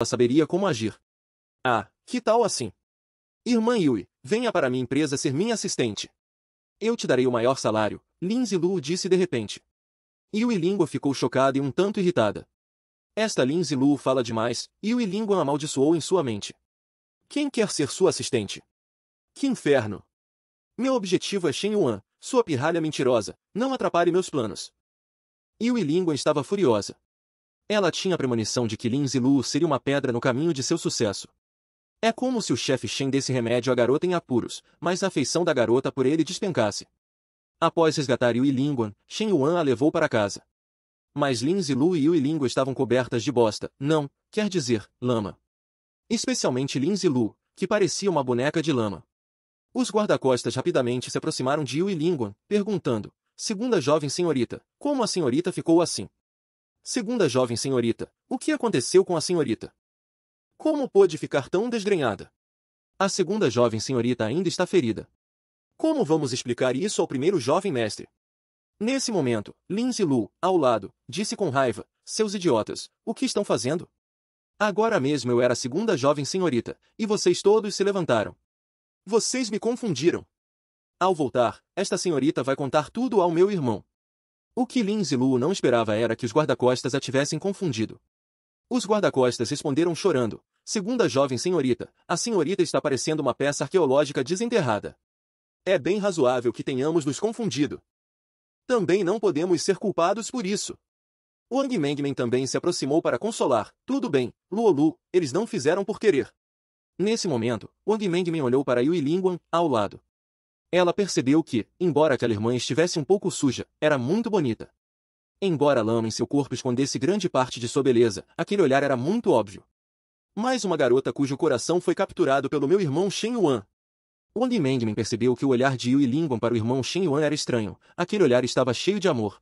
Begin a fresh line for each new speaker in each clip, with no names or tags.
saberia como agir. Ah, que tal assim? Irmã Yui, venha para minha empresa ser minha assistente. Eu te darei o maior salário, Lindsay Lu disse de repente. Yui Língua ficou chocada e um tanto irritada. Esta Lindsay Lu fala demais, Yui Língua amaldiçoou em sua mente. Quem quer ser sua assistente? Que inferno! Meu objetivo é Shen Yuan, sua pirralha mentirosa, não atrapalhe meus planos. Yui Língua estava furiosa. Ela tinha a premonição de que Lindsay Lu seria uma pedra no caminho de seu sucesso. É como se o chefe Shen desse remédio à garota em apuros, mas a afeição da garota por ele despencasse. Após resgatar Yui Língua, Shen Yuan a levou para casa. Mas Lindsay Lu e Yui Língua estavam cobertas de bosta, não, quer dizer, lama. Especialmente Lindsay Lu, que parecia uma boneca de lama. Os guarda-costas rapidamente se aproximaram de Yui Língua, perguntando, segunda jovem senhorita, como a senhorita ficou assim? Segunda jovem senhorita, o que aconteceu com a senhorita? Como pôde ficar tão desgrenhada? A segunda jovem senhorita ainda está ferida. Como vamos explicar isso ao primeiro jovem mestre? Nesse momento, Lindsay Lu, ao lado, disse com raiva, seus idiotas, o que estão fazendo? Agora mesmo eu era a segunda jovem senhorita, e vocês todos se levantaram. Vocês me confundiram. Ao voltar, esta senhorita vai contar tudo ao meu irmão. O que Lindsay Lu não esperava era que os guarda-costas a tivessem confundido. Os guarda-costas responderam chorando, segunda jovem senhorita, a senhorita está parecendo uma peça arqueológica desenterrada. É bem razoável que tenhamos nos confundido. Também não podemos ser culpados por isso. Wang Mengmen também se aproximou para consolar. Tudo bem, Luolu, eles não fizeram por querer. Nesse momento, Wang Mengmen olhou para Yui Língua, ao lado. Ela percebeu que, embora aquela irmã estivesse um pouco suja, era muito bonita. Embora a lama em seu corpo escondesse grande parte de sua beleza, aquele olhar era muito óbvio. Mais uma garota cujo coração foi capturado pelo meu irmão Shen Yuan. Wang Mengmen percebeu que o olhar de Yui Língua para o irmão Shen Yuan era estranho, aquele olhar estava cheio de amor.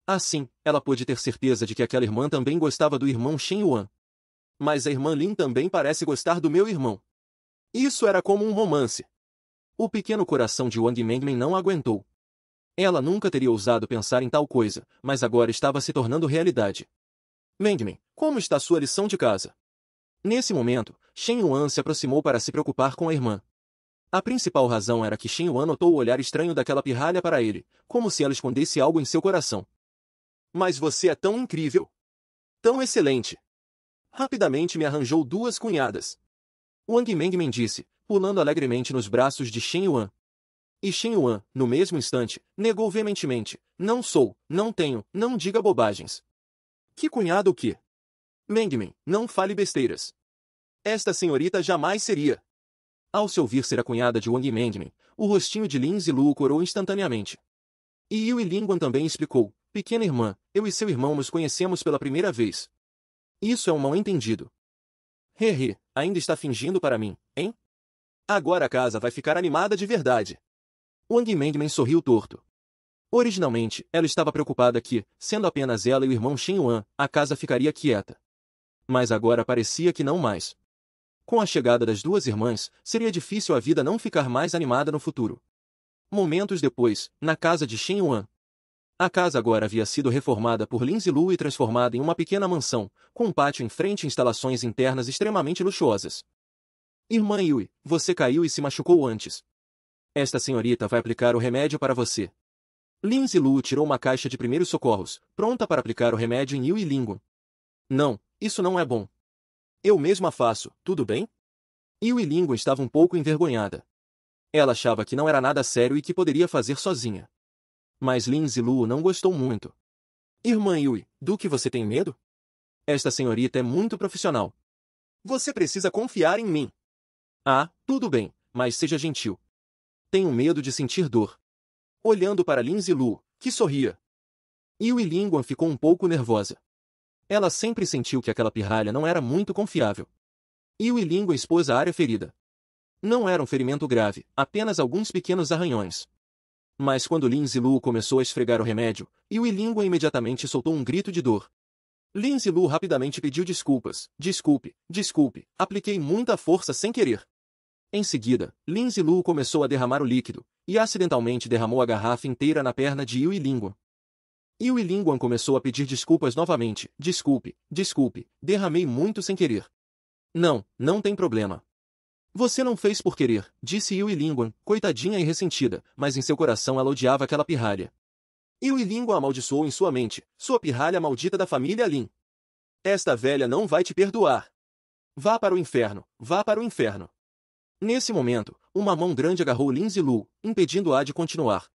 Assim, ela pôde ter certeza de que aquela irmã também gostava do irmão Shen Yuan. Mas a irmã Lin também parece gostar do meu irmão. Isso era como um romance. O pequeno coração de Wang Mengmen não aguentou. Ela nunca teria ousado pensar em tal coisa, mas agora estava se tornando realidade. Mengmen, como está sua lição de casa? Nesse momento, Shen Yuan se aproximou para se preocupar com a irmã. A principal razão era que Shen Yuan notou o olhar estranho daquela pirralha para ele, como se ela escondesse algo em seu coração. Mas você é tão incrível! Tão excelente! Rapidamente me arranjou 2 cunhadas. Wang Mengmen disse, pulando alegremente nos braços de Shen Yuan. E Shen Yuan, no mesmo instante, negou veementemente, não sou, não tenho, não diga bobagens. Que cunhado o quê? Mengmen, não fale besteiras. Esta senhorita jamais seria. Ao se ouvir ser a cunhada de Wang Mengmen, o rostinho de Lindsay Lu corou instantaneamente. E Yui Língua também explicou, pequena irmã, eu e seu irmão nos conhecemos pela primeira vez. Isso é um mal-entendido. Hehe, ainda está fingindo para mim, hein? Agora a casa vai ficar animada de verdade. Wang Mengmen sorriu torto. Originalmente, ela estava preocupada que, sendo apenas ela e o irmão Shen Yuan, a casa ficaria quieta. Mas agora parecia que não mais. Com a chegada das 2 irmãs, seria difícil a vida não ficar mais animada no futuro. Momentos depois, na casa de Shen Yuan. A casa agora havia sido reformada por Lindsay Lu e transformada em uma pequena mansão, com um pátio em frente e instalações internas extremamente luxuosas. Irmã Yui, você caiu e se machucou antes. Esta senhorita vai aplicar o remédio para você. Lindsay Lu tirou uma caixa de primeiros socorros, pronta para aplicar o remédio em Yui Língua. Não, isso não é bom. Eu mesma faço, tudo bem? Yui Língua estava um pouco envergonhada. Ela achava que não era nada sério e que poderia fazer sozinha. Mas Lindsay Lu não gostou muito. Irmã Yui, do que você tem medo? Esta senhorita é muito profissional. Você precisa confiar em mim. Ah, tudo bem, mas seja gentil. Tenho medo de sentir dor. Olhando para Lindsay Lu, que sorria. Yui Língua ficou um pouco nervosa. Ela sempre sentiu que aquela pirralha não era muito confiável. Yui Língua expôs a área ferida. Não era um ferimento grave, apenas alguns pequenos arranhões. Mas quando Lindsay Lu começou a esfregar o remédio, Yui Língua imediatamente soltou um grito de dor. Lindsay Lu rapidamente pediu desculpas. Desculpe, desculpe, apliquei muita força sem querer. Em seguida, Lindsay Lu começou a derramar o líquido, e acidentalmente derramou a garrafa inteira na perna de Yui Língua. Yui Língua começou a pedir desculpas novamente. Desculpe, desculpe, derramei muito sem querer. Não, não tem problema. Você não fez por querer, disse Yui Lingguan, coitadinha e ressentida, mas em seu coração ela odiava aquela pirralha. Yui Lingguan amaldiçoou em sua mente, sua pirralha maldita da família Lin. Esta velha não vai te perdoar. Vá para o inferno, vá para o inferno. Nesse momento, uma mão grande agarrou Lin Zilu, impedindo-a de continuar.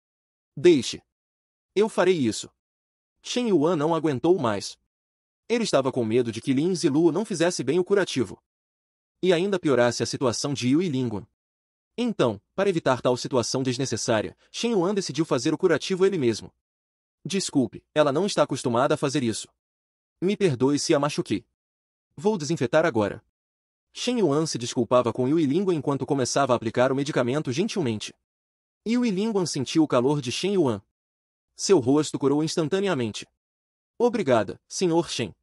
Deixe. Eu farei isso. Shen Yuan não aguentou mais. Ele estava com medo de que Lin Zilu não fizesse bem o curativo. E ainda piorasse a situação de Yui Lingguan. Então, para evitar tal situação desnecessária, Shen Yuan decidiu fazer o curativo ele mesmo. Desculpe, ela não está acostumada a fazer isso. Me perdoe se a machuquei. Vou desinfetar agora. Shen Yuan se desculpava com Yui Lingguan enquanto começava a aplicar o medicamento gentilmente. Yui Lingguan sentiu o calor de Shen Yuan. Seu rosto curou instantaneamente. Obrigada, Sr. Shen.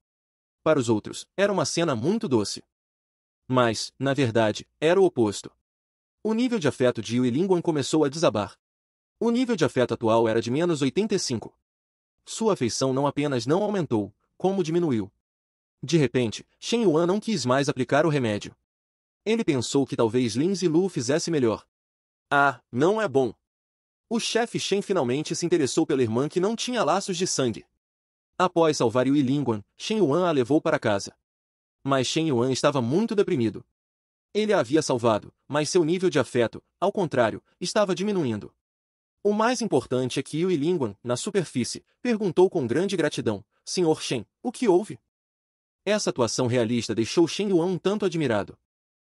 Para os outros, era uma cena muito doce. Mas, na verdade, era o oposto. O nível de afeto de Yui Lingguan começou a desabar. O nível de afeto atual era de menos 85. Sua afeição não apenas não aumentou, como diminuiu. De repente, Shen Yuan não quis mais aplicar o remédio. Ele pensou que talvez Lin Zilu fizesse melhor. Ah, não é bom. O chefe Shen finalmente se interessou pela irmã que não tinha laços de sangue. Após salvar Yui Lingguan, Shen Yuan a levou para casa. Mas Shen Yuan estava muito deprimido. Ele a havia salvado, mas seu nível de afeto, ao contrário, estava diminuindo. O mais importante é que Yui Lingguan, na superfície, perguntou com grande gratidão, Sr. Shen, o que houve? Essa atuação realista deixou Shen Yuan um tanto admirado.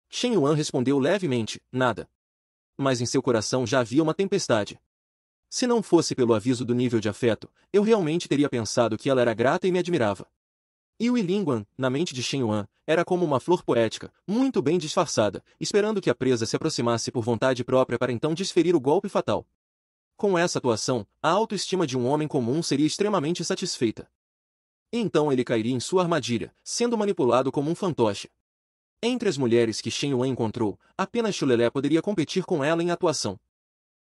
Shen Yuan respondeu levemente, nada. Mas em seu coração já havia uma tempestade. Se não fosse pelo aviso do nível de afeto, eu realmente teria pensado que ela era grata e me admirava. Yui Lingguan, na mente de Shen Yuan, era como uma flor poética, muito bem disfarçada, esperando que a presa se aproximasse por vontade própria para então desferir o golpe fatal. Com essa atuação, a autoestima de um homem comum seria extremamente satisfeita. Então ele cairia em sua armadilha, sendo manipulado como um fantoche. Entre as mulheres que Shen Yuan encontrou, apenas Chulelé poderia competir com ela em atuação.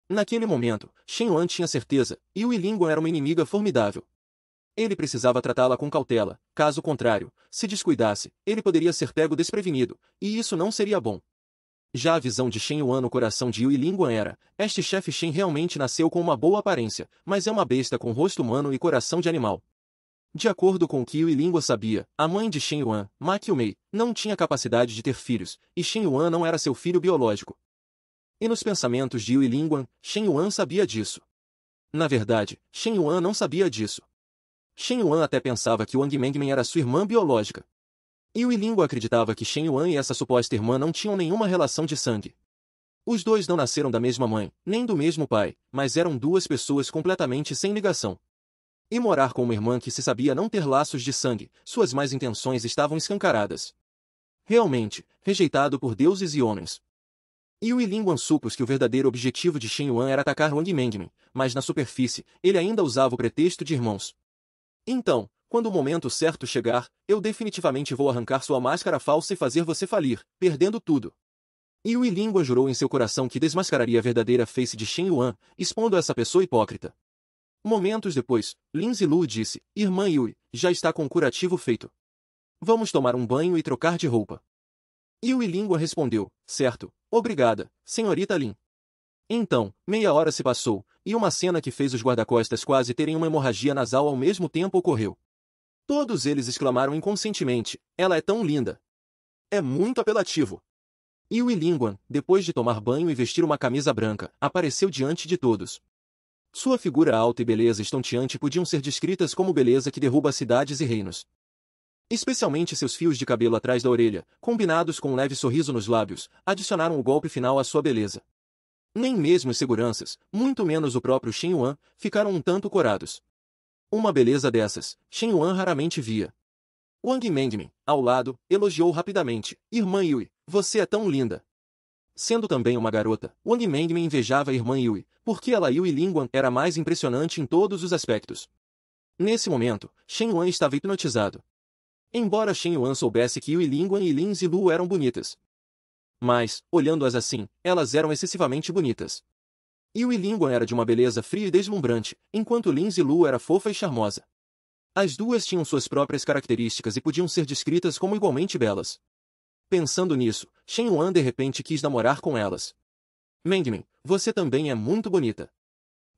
Naquele momento, Shen Yuan tinha certeza, Yui Lingguan era uma inimiga formidável. Ele precisava tratá-la com cautela, caso contrário, se descuidasse, ele poderia ser pego desprevenido, e isso não seria bom. Já a visão de Shen Yuan no coração de Yui Lingguan era, este chefe Shen realmente nasceu com uma boa aparência, mas é uma besta com rosto humano e coração de animal. De acordo com o que Yui Lingguan sabia, a mãe de Shen Yuan, Ma Qiumei, não tinha capacidade de ter filhos, e Shen Yuan não era seu filho biológico. E nos pensamentos de Yui Lingguan, Shen Yuan sabia disso. Na verdade, Shen Yuan não sabia disso. Shen Yuan até pensava que Wang Mengmen era sua irmã biológica. Yui Lingguan acreditava que Shen Yuan e essa suposta irmã não tinham nenhuma relação de sangue. Os dois não nasceram da mesma mãe, nem do mesmo pai, mas eram duas pessoas completamente sem ligação. E morar com uma irmã que se sabia não ter laços de sangue, suas más intenções estavam escancaradas. Realmente, rejeitado por deuses e homens. Yui Lingguan supôs que o verdadeiro objetivo de Shen Yuan era atacar Wang Mengmen, mas na superfície, ele ainda usava o pretexto de irmãos. Então, quando o momento certo chegar, eu definitivamente vou arrancar sua máscara falsa e fazer você falir, perdendo tudo. Yui Lingguan jurou em seu coração que desmascararia a verdadeira face de Shen Yuan, expondo essa pessoa hipócrita. Momentos depois, Lin Zilu disse, Irmã Yui, já está com o curativo feito. Vamos tomar um banho e trocar de roupa. Yui Lingguan respondeu, certo, obrigada, senhorita Lin. Então, meia hora se passou, e uma cena que fez os guarda-costas quase terem uma hemorragia nasal ao mesmo tempo ocorreu. Todos eles exclamaram inconscientemente, ela é tão linda. É muito apelativo. Yui Lingguan, depois de tomar banho e vestir uma camisa branca, apareceu diante de todos. Sua figura alta e beleza estonteante podiam ser descritas como beleza que derruba cidades e reinos. Especialmente seus fios de cabelo atrás da orelha, combinados com um leve sorriso nos lábios, adicionaram o golpe final à sua beleza. Nem mesmo os seguranças, muito menos o próprio Shen Yuan, ficaram um tanto corados. Uma beleza dessas, Shen Yuan raramente via. Wang Mengmen, ao lado, elogiou rapidamente, Irmã Yui, você é tão linda. Sendo também uma garota, Wang Mengmen invejava a irmã Yui, porque ela Yui Lingguan era mais impressionante em todos os aspectos. Nesse momento, Shen Yuan estava hipnotizado. Embora Shen Yuan soubesse que Yui Lingguan e Lin Zilu eram bonitas. Mas, olhando-as assim, elas eram excessivamente bonitas. Yui Lingguan era de uma beleza fria e deslumbrante, enquanto Lin Zilu era fofa e charmosa. As duas tinham suas próprias características e podiam ser descritas como igualmente belas. Pensando nisso, Shen Yuan de repente quis namorar com elas. Mengmen, você também é muito bonita.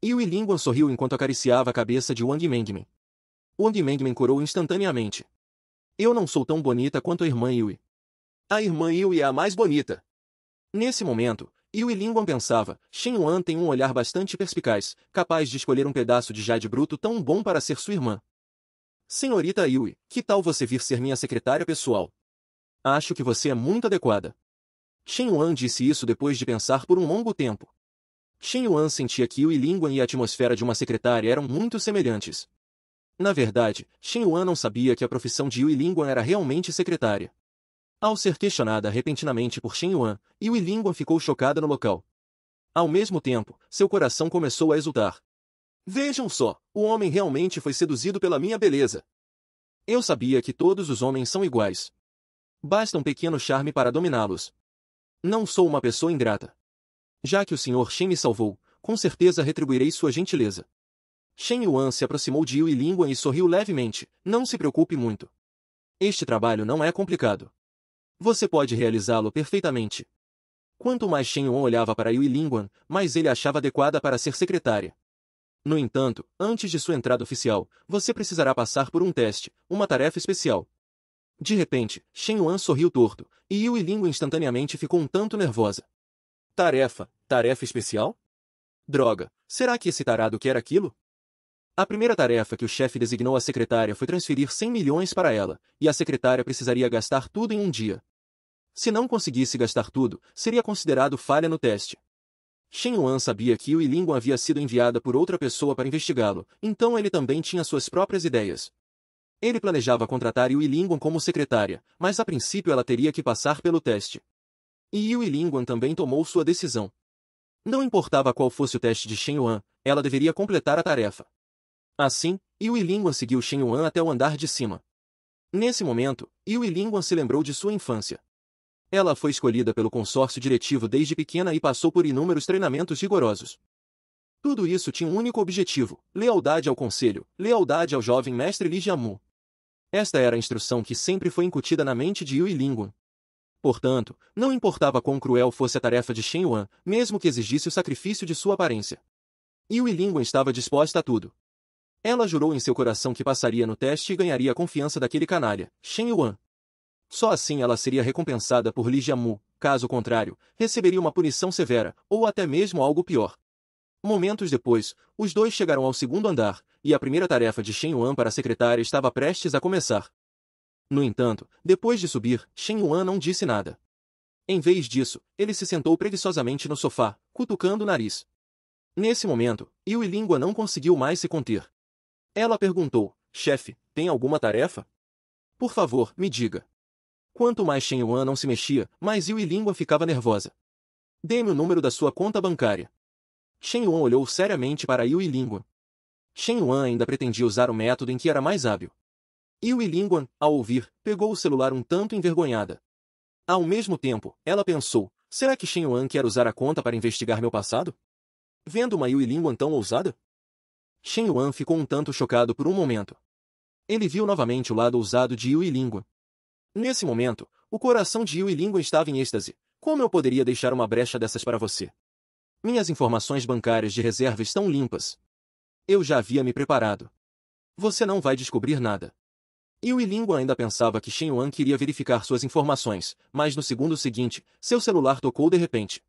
Yue Lingguan sorriu enquanto acariciava a cabeça de Wang Mengmen. Wang Mengmen corou instantaneamente. Eu não sou tão bonita quanto a irmã Yue. A irmã Yue é a mais bonita. Nesse momento, Yue Lingguan pensava, Shen Yuan tem um olhar bastante perspicaz, capaz de escolher um pedaço de jade bruto tão bom para ser sua irmã. Senhorita Yue, que tal você vir ser minha secretária pessoal? Acho que você é muito adequada. Shen Yuan disse isso depois de pensar por um longo tempo. Shen Yuan sentia que Yue Lingguan e a atmosfera de uma secretária eram muito semelhantes. Na verdade, Shen Yuan não sabia que a profissão de Yue Lingguan era realmente secretária. Ao ser questionada repentinamente por Shen Yuan, Yue Lingguan ficou chocada no local. Ao mesmo tempo, seu coração começou a exultar. Vejam só, o homem realmente foi seduzido pela minha beleza. Eu sabia que todos os homens são iguais. Basta um pequeno charme para dominá-los. Não sou uma pessoa ingrata. Já que o Sr. Shen me salvou, com certeza retribuirei sua gentileza. Shen Yuan se aproximou de Yue Lingguan e sorriu levemente. Não se preocupe muito. Este trabalho não é complicado. Você pode realizá-lo perfeitamente. Quanto mais Shen Yuan olhava para Yue Lingguan, mais ele a achava adequada para ser secretária. No entanto, antes de sua entrada oficial, você precisará passar por um teste, uma tarefa especial. De repente, Shen Yuan sorriu torto, e Yue Lingguan instantaneamente ficou um tanto nervosa. Tarefa especial? Droga, será que esse tarado quer aquilo? A primeira tarefa que o chefe designou à secretária foi transferir 100 milhões para ela, e a secretária precisaria gastar tudo em um dia. Se não conseguisse gastar tudo, seria considerado falha no teste. Shen Yuan sabia que Yue Lingguan havia sido enviada por outra pessoa para investigá-lo, então ele também tinha suas próprias ideias. Ele planejava contratar Yue Lingguan como secretária, mas a princípio ela teria que passar pelo teste. E Yue Lingguan também tomou sua decisão. Não importava qual fosse o teste de Shen Yuan, ela deveria completar a tarefa. Assim, Yue Lingguan seguiu Shen Yuan até o andar de cima. Nesse momento, Yue Lingguan se lembrou de sua infância. Ela foi escolhida pelo consórcio diretivo desde pequena e passou por inúmeros treinamentos rigorosos. Tudo isso tinha um único objetivo: lealdade ao conselho, lealdade ao jovem mestre Li Jiamu. Esta era a instrução que sempre foi incutida na mente de Yue Lingguan. Portanto, não importava quão cruel fosse a tarefa de Shen Yuan, mesmo que exigisse o sacrifício de sua aparência. Yue Lingguan estava disposta a tudo. Ela jurou em seu coração que passaria no teste e ganharia a confiança daquele canalha, Shen Yuan. Só assim ela seria recompensada por Li Jiamu, caso contrário, receberia uma punição severa, ou até mesmo algo pior. Momentos depois, os dois chegaram ao segundo andar, e a primeira tarefa de Shen Yuan para a secretária estava prestes a começar. No entanto, depois de subir, Shen Yuan não disse nada. Em vez disso, ele se sentou preguiçosamente no sofá, cutucando o nariz. Nesse momento, Yue Lingguan não conseguiu mais se conter. Ela perguntou, chefe, tem alguma tarefa? Por favor, me diga. Quanto mais Shen Yuan não se mexia, mais Yue Lingguan ficava nervosa. Dê-me o número da sua conta bancária. Shen Yuan olhou seriamente para Yue Lingguan. Shen Yuan ainda pretendia usar o método em que era mais hábil. Yue Lingguan, ao ouvir, pegou o celular um tanto envergonhada. Ao mesmo tempo, ela pensou, será que Shen Yuan quer usar a conta para investigar meu passado? Vendo uma Yue Lingguan tão ousada? Shen Yuan ficou um tanto chocado por um momento. Ele viu novamente o lado ousado de Yue Lingguan. Nesse momento, o coração de Yue Lingguan estava em êxtase. Como eu poderia deixar uma brecha dessas para você? Minhas informações bancárias de reserva estão limpas. Eu já havia me preparado. Você não vai descobrir nada. Yue Lingguan ainda pensava que Shen Yuan queria verificar suas informações, mas no segundo seguinte, seu celular tocou de repente.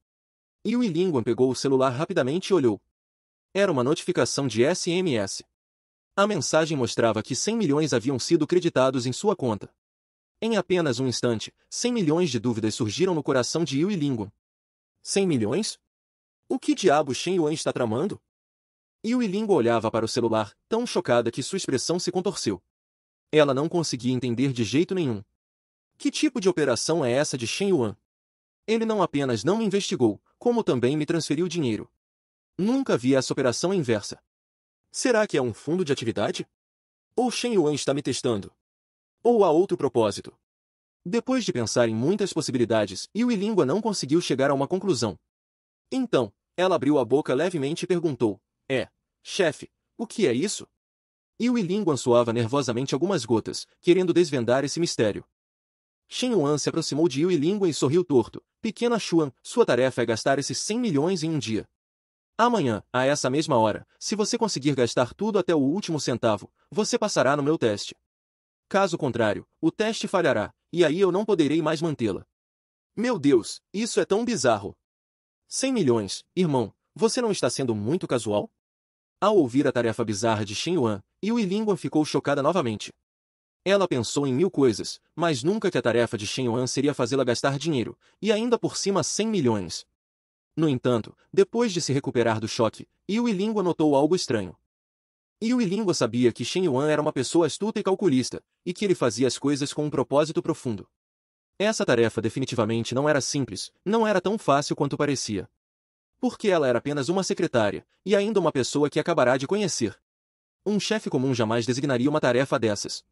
Yue Lingguan pegou o celular rapidamente e olhou. Era uma notificação de SMS. A mensagem mostrava que 100 milhões haviam sido creditados em sua conta. Em apenas um instante, 100 milhões de dúvidas surgiram no coração de Yue Lingguan. 100 milhões? O que diabo Shen Yuan está tramando? Yue Lingguan olhava para o celular, tão chocada que sua expressão se contorceu. Ela não conseguia entender de jeito nenhum. Que tipo de operação é essa de Shen Yuan? Ele não apenas não me investigou, como também me transferiu dinheiro. Nunca vi essa operação inversa. Será que é um fundo de atividade? Ou Shen Yuan está me testando? Ou há outro propósito? Depois de pensar em muitas possibilidades, Yue Lingguan não conseguiu chegar a uma conclusão. Então, ela abriu a boca levemente e perguntou, chefe, o que é isso? Yue Lingguan suava nervosamente algumas gotas, querendo desvendar esse mistério. Shen Yuan se aproximou de Yue Lingguan e sorriu torto. Pequena Xuan, sua tarefa é gastar esses 100 milhões em um dia. Amanhã, a essa mesma hora, se você conseguir gastar tudo até o último centavo, você passará no meu teste. Caso contrário, o teste falhará, e aí eu não poderei mais mantê-la. Meu Deus, isso é tão bizarro. 100 milhões, irmão, você não está sendo muito casual? Ao ouvir a tarefa bizarra de Shen Yuan, Yue Lingguan ficou chocada novamente. Ela pensou em 1000 coisas, mas nunca que a tarefa de Shen Yuan seria fazê-la gastar dinheiro, e ainda por cima 100 milhões. No entanto, depois de se recuperar do choque, Yue Lingguan notou algo estranho. Yue Lingguan sabia que Shen Yuan era uma pessoa astuta e calculista, e que ele fazia as coisas com um propósito profundo. Essa tarefa definitivamente não era simples, não era tão fácil quanto parecia. Porque ela era apenas uma secretária, e ainda uma pessoa que acabará de conhecer. Um chefe comum jamais designaria uma tarefa dessas.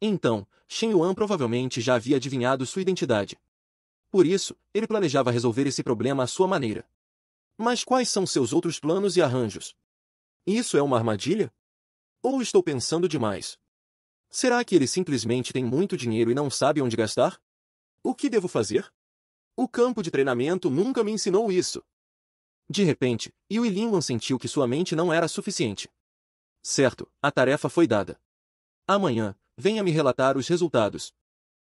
Então, Shen Yuan provavelmente já havia adivinhado sua identidade. Por isso, ele planejava resolver esse problema à sua maneira. Mas quais são seus outros planos e arranjos? Isso é uma armadilha? Ou estou pensando demais? Será que ele simplesmente tem muito dinheiro e não sabe onde gastar? O que devo fazer? O campo de treinamento nunca me ensinou isso. De repente, Yue Lingguan sentiu que sua mente não era suficiente. Certo, a tarefa foi dada. Amanhã, venha me relatar os resultados.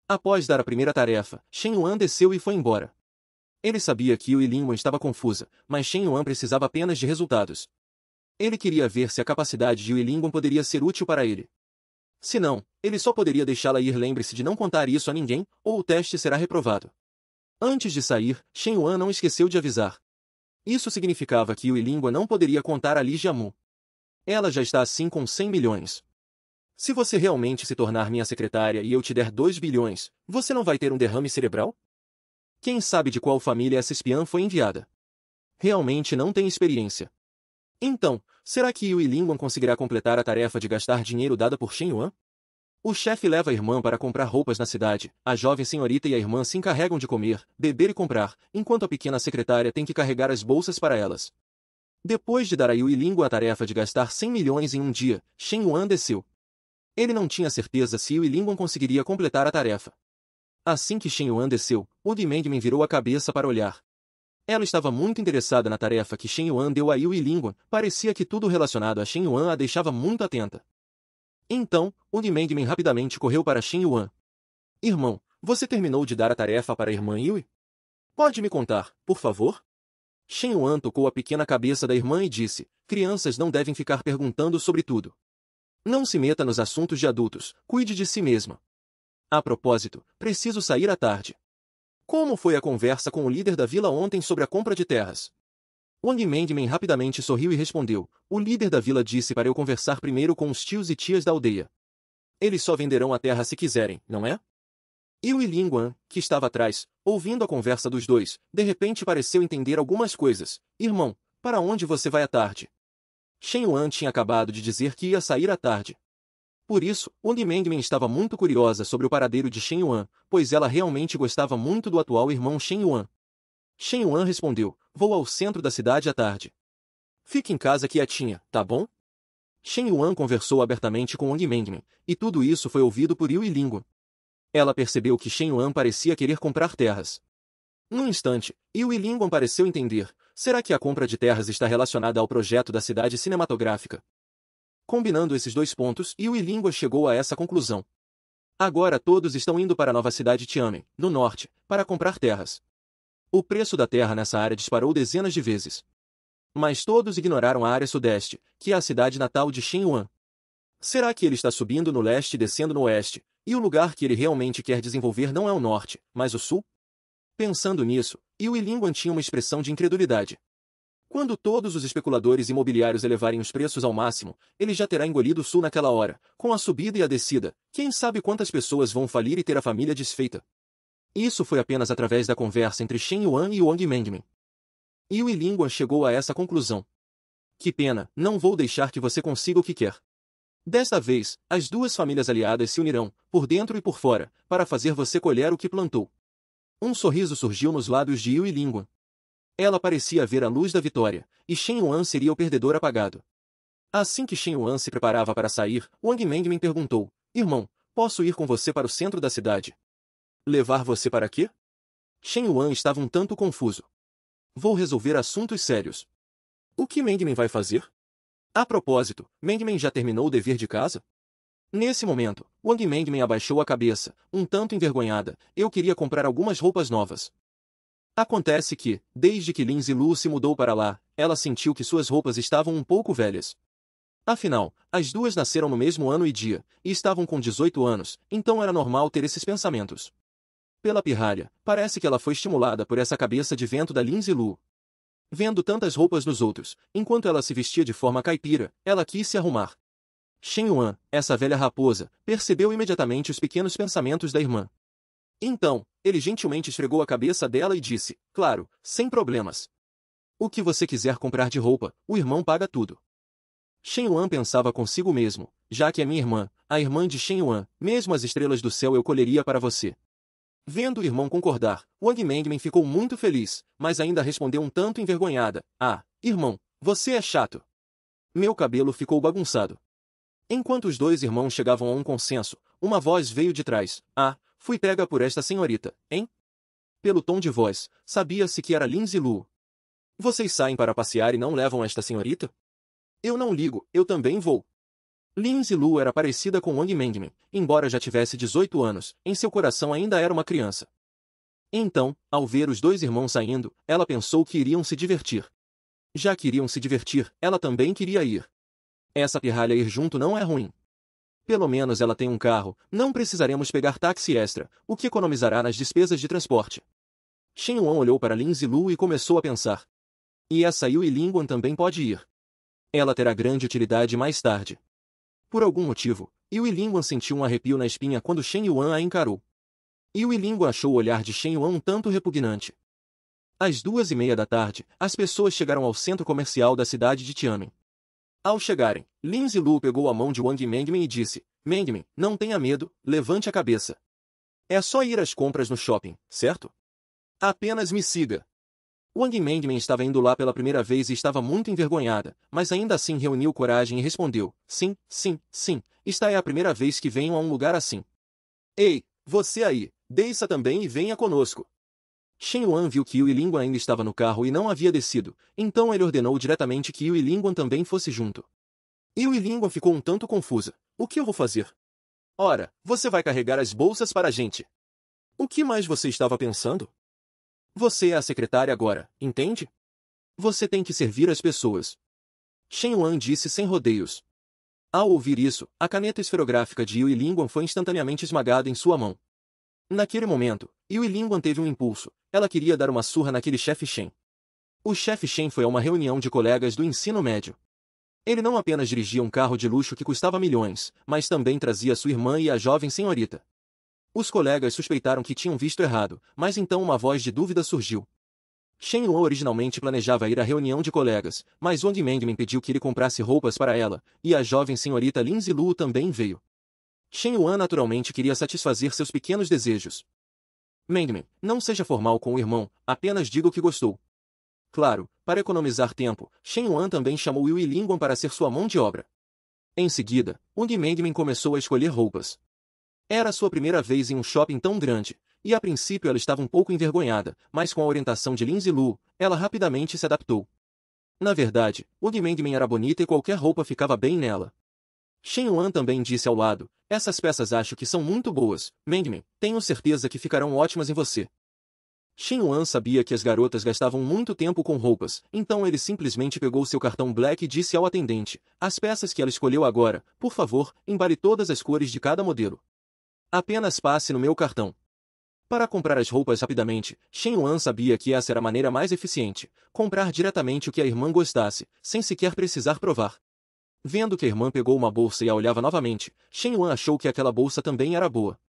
Após dar a primeira tarefa, Shen Yuan desceu e foi embora. Ele sabia que Yue Lingguan estava confusa, mas Shen Yuan precisava apenas de resultados. Ele queria ver se a capacidade de Yue Lingguan poderia ser útil para ele. Se não, ele só poderia deixá-la ir. Lembre-se de não contar isso a ninguém, ou o teste será reprovado. Antes de sair, Shen Yuan não esqueceu de avisar. Isso significava que Yue Lingguan não poderia contar a Li Jiamu. Ela já está assim com 100 milhões. Se você realmente se tornar minha secretária e eu te der 2 bilhões, você não vai ter um derrame cerebral? Quem sabe de qual família essa espiã foi enviada? Realmente não tem experiência. Então, será que Yue Lingguan conseguirá completar a tarefa de gastar dinheiro dada por Shen Yuan? O chefe leva a irmã para comprar roupas na cidade, a jovem senhorita e a irmã se encarregam de comer, beber e comprar, enquanto a pequena secretária tem que carregar as bolsas para elas. Depois de dar a Yue Lingguan a tarefa de gastar 100 milhões em um dia, Shen Yuan desceu. Ele não tinha certeza se Yue Lingguan conseguiria completar a tarefa. Assim que Shen Yuan desceu, Wu Mengmin virou a cabeça para olhar. Ela estava muito interessada na tarefa que Shen Yuan deu a Yue Lingguan, parecia que tudo relacionado a Shen Yuan a deixava muito atenta. Então, Wu Mengmin rapidamente correu para Shen Yuan. Irmão, você terminou de dar a tarefa para a irmã Yue? Pode me contar, por favor? Shen Yuan tocou a pequena cabeça da irmã e disse, crianças não devem ficar perguntando sobre tudo. Não se meta nos assuntos de adultos, cuide de si mesma. A propósito, preciso sair à tarde. Como foi a conversa com o líder da vila ontem sobre a compra de terras? Wang Mengmin rapidamente sorriu e respondeu, o líder da vila disse para eu conversar primeiro com os tios e tias da aldeia. Eles só venderão a terra se quiserem, não é? Yue Lingguan, que estava atrás, ouvindo a conversa dos dois, de repente pareceu entender algumas coisas. Irmão, para onde você vai à tarde? Shen Yuan tinha acabado de dizer que ia sair à tarde. Por isso, Wang Mengmin estava muito curiosa sobre o paradeiro de Shen Yuan, pois ela realmente gostava muito do atual irmão Shen Yuan. Shen Yuan respondeu, vou ao centro da cidade à tarde. Fique em casa quietinha, tá bom? Shen Yuan conversou abertamente com Wang Mengmin, e tudo isso foi ouvido por Yue Lingguan. Ela percebeu que Shen Yuan parecia querer comprar terras. Num instante, Yue Lingguan pareceu entender, será que a compra de terras está relacionada ao projeto da cidade cinematográfica? Combinando esses dois pontos, Yue Lingguan chegou a essa conclusão. Agora todos estão indo para a nova cidade Tianmen, no norte, para comprar terras. O preço da terra nessa área disparou dezenas de vezes. Mas todos ignoraram a área sudeste, que é a cidade natal de Shen Yuan. Será que ele está subindo no leste e descendo no oeste, e o lugar que ele realmente quer desenvolver não é o norte, mas o sul? Pensando nisso, Yue Lingguan tinha uma expressão de incredulidade. Quando todos os especuladores imobiliários elevarem os preços ao máximo, ele já terá engolido o sul naquela hora, com a subida e a descida, quem sabe quantas pessoas vão falir e ter a família desfeita. Isso foi apenas através da conversa entre Shen Yuan e Wang Mengmin. Yue Lingguan chegou a essa conclusão. Que pena, não vou deixar que você consiga o que quer. Desta vez, as duas famílias aliadas se unirão, por dentro e por fora, para fazer você colher o que plantou. Um sorriso surgiu nos lábios de Yue Lingguan. Ela parecia ver a luz da vitória, e Shen Yuan seria o perdedor apagado. Assim que Shen Yuan se preparava para sair, Wang Mengmin perguntou, irmão, posso ir com você para o centro da cidade? Levar você para quê? Shen Yuan estava um tanto confuso. Vou resolver assuntos sérios. O que Mengmen vai fazer? A propósito, Mengmen já terminou o dever de casa? Nesse momento, Wang Mengmen abaixou a cabeça, um tanto envergonhada. Eu queria comprar algumas roupas novas. Acontece que, desde que Lin Zilu se mudou para lá, ela sentiu que suas roupas estavam um pouco velhas. Afinal, as duas nasceram no mesmo ano e dia, e estavam com 18 anos, então era normal ter esses pensamentos. Pela pirralha, parece que ela foi estimulada por essa cabeça de vento da Lin Zilu. Vendo tantas roupas nos outros, enquanto ela se vestia de forma caipira, ela quis se arrumar. Shen Yuan, essa velha raposa, percebeu imediatamente os pequenos pensamentos da irmã. Então, ele gentilmente esfregou a cabeça dela e disse, claro, sem problemas. O que você quiser comprar de roupa, o irmão paga tudo. Shen Yuan pensava consigo mesmo, já que é minha irmã, a irmã de Shen Yuan, mesmo as estrelas do céu eu colheria para você. Vendo o irmão concordar, Wang Mengmen ficou muito feliz, mas ainda respondeu um tanto envergonhada. Ah, irmão, você é chato. Meu cabelo ficou bagunçado. Enquanto os dois irmãos chegavam a um consenso, uma voz veio de trás. Ah, fui pega por esta senhorita, hein? Pelo tom de voz, sabia-se que era Lin Zilu. Vocês saem para passear e não levam esta senhorita? Eu não ligo, eu também vou. Lin Zilu era parecida com Wang Mengmen, embora já tivesse 18 anos, em seu coração ainda era uma criança. Então, ao ver os dois irmãos saindo, ela pensou que iriam se divertir. Já que iriam se divertir, ela também queria ir. Essa pirralha ir junto não é ruim. Pelo menos ela tem um carro, não precisaremos pegar táxi extra, o que economizará nas despesas de transporte. Shen Yuan olhou para Lin Zilu e começou a pensar. E essa Yue Lingguan também pode ir. Ela terá grande utilidade mais tarde. Por algum motivo, Yue Lingguan sentiu um arrepio na espinha quando Shen Yuan a encarou. Yue Lingguan achou o olhar de Shen Yuan um tanto repugnante. Às 2:30 da tarde, as pessoas chegaram ao centro comercial da cidade de Tianmen. Ao chegarem, Lin Zilu pegou a mão de Wang Mengmen e disse, Mengmen, não tenha medo, levante a cabeça. É só ir às compras no shopping, certo? Apenas me siga. Wang Mengmen estava indo lá pela primeira vez e estava muito envergonhada, mas ainda assim reuniu coragem e respondeu, sim, sim, sim, esta é a primeira vez que venho a um lugar assim. Ei, você aí, desça também e venha conosco. Shen Yuan viu que Yue Lingguan ainda estava no carro e não havia descido, então ele ordenou diretamente que Yue Lingguan também fosse junto. Yue Lingguan ficou um tanto confusa. O que eu vou fazer? Ora, você vai carregar as bolsas para a gente. O que mais você estava pensando? Você é a secretária agora, entende? Você tem que servir as pessoas. Shen Yuan disse sem rodeios. Ao ouvir isso, a caneta esferográfica de Yue Lingguan foi instantaneamente esmagada em sua mão. Naquele momento, Yue Lingguan teve um impulso. Ela queria dar uma surra naquele chefe Shen. O chefe Shen foi a uma reunião de colegas do ensino médio. Ele não apenas dirigia um carro de luxo que custava milhões, mas também trazia sua irmã e a jovem senhorita. Os colegas suspeitaram que tinham visto errado, mas então uma voz de dúvida surgiu. Shen Yuan originalmente planejava ir à reunião de colegas, mas Wang Mengmen pediu que ele comprasse roupas para ela, e a jovem senhorita Lin Zilu também veio. Shen Yuan naturalmente queria satisfazer seus pequenos desejos. Mengmen, não seja formal com o irmão, apenas diga o que gostou. Claro, para economizar tempo, Shen Yuan também chamou Yue Lingguan para ser sua mão de obra. Em seguida, Wang Mengmen começou a escolher roupas. Era sua primeira vez em um shopping tão grande, e a princípio ela estava um pouco envergonhada, mas com a orientação de Lin Zilu, ela rapidamente se adaptou. Na verdade, Wang Mengmen era bonita e qualquer roupa ficava bem nela. Shen Yuan também disse ao lado, essas peças acho que são muito boas, Mengmen, tenho certeza que ficarão ótimas em você. Shen Yuan sabia que as garotas gastavam muito tempo com roupas, então ele simplesmente pegou seu cartão Black e disse ao atendente, as peças que ela escolheu agora, por favor, embale todas as cores de cada modelo. Apenas passe no meu cartão. Para comprar as roupas rapidamente, Shen Yuan sabia que essa era a maneira mais eficiente, comprar diretamente o que a irmã gostasse, sem sequer precisar provar. Vendo que a irmã pegou uma bolsa e a olhava novamente, Shen Yuan achou que aquela bolsa também era boa.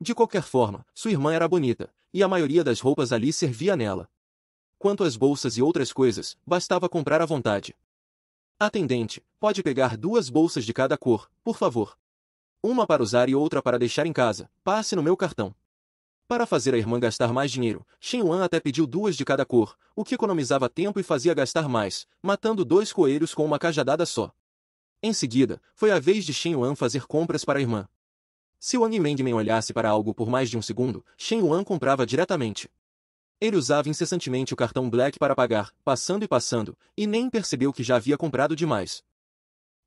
De qualquer forma, sua irmã era bonita, e a maioria das roupas ali servia nela. Quanto às bolsas e outras coisas, bastava comprar à vontade. Atendente, pode pegar 2 bolsas de cada cor, por favor. Uma para usar e outra para deixar em casa, passe no meu cartão. Para fazer a irmã gastar mais dinheiro, Shen Yuan até pediu 2 de cada cor, o que economizava tempo e fazia gastar mais, matando 2 coelhos com uma cajadada só. Em seguida, foi a vez de Shen Yuan fazer compras para a irmã. Se Wang Mengmen olhasse para algo por mais de um segundo, Shen Yuan comprava diretamente. Ele usava incessantemente o cartão Black para pagar, passando, e nem percebeu que já havia comprado demais.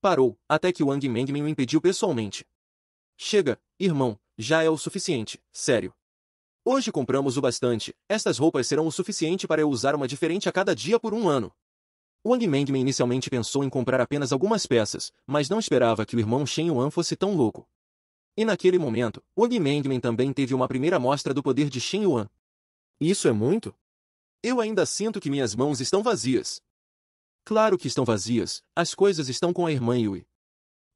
Parou, até que Wang Mengmen o impediu pessoalmente. Chega, irmão, já é o suficiente, sério. Hoje compramos o bastante, estas roupas serão o suficiente para eu usar uma diferente a cada dia por um ano. Wang Mengmen inicialmente pensou em comprar apenas algumas peças, mas não esperava que o irmão Shen Yuan fosse tão louco. E naquele momento, Wang Mengmen também teve uma primeira mostra do poder de Shen Yuan. Isso é muito? Eu ainda sinto que minhas mãos estão vazias. Claro que estão vazias, as coisas estão com a irmã Yui.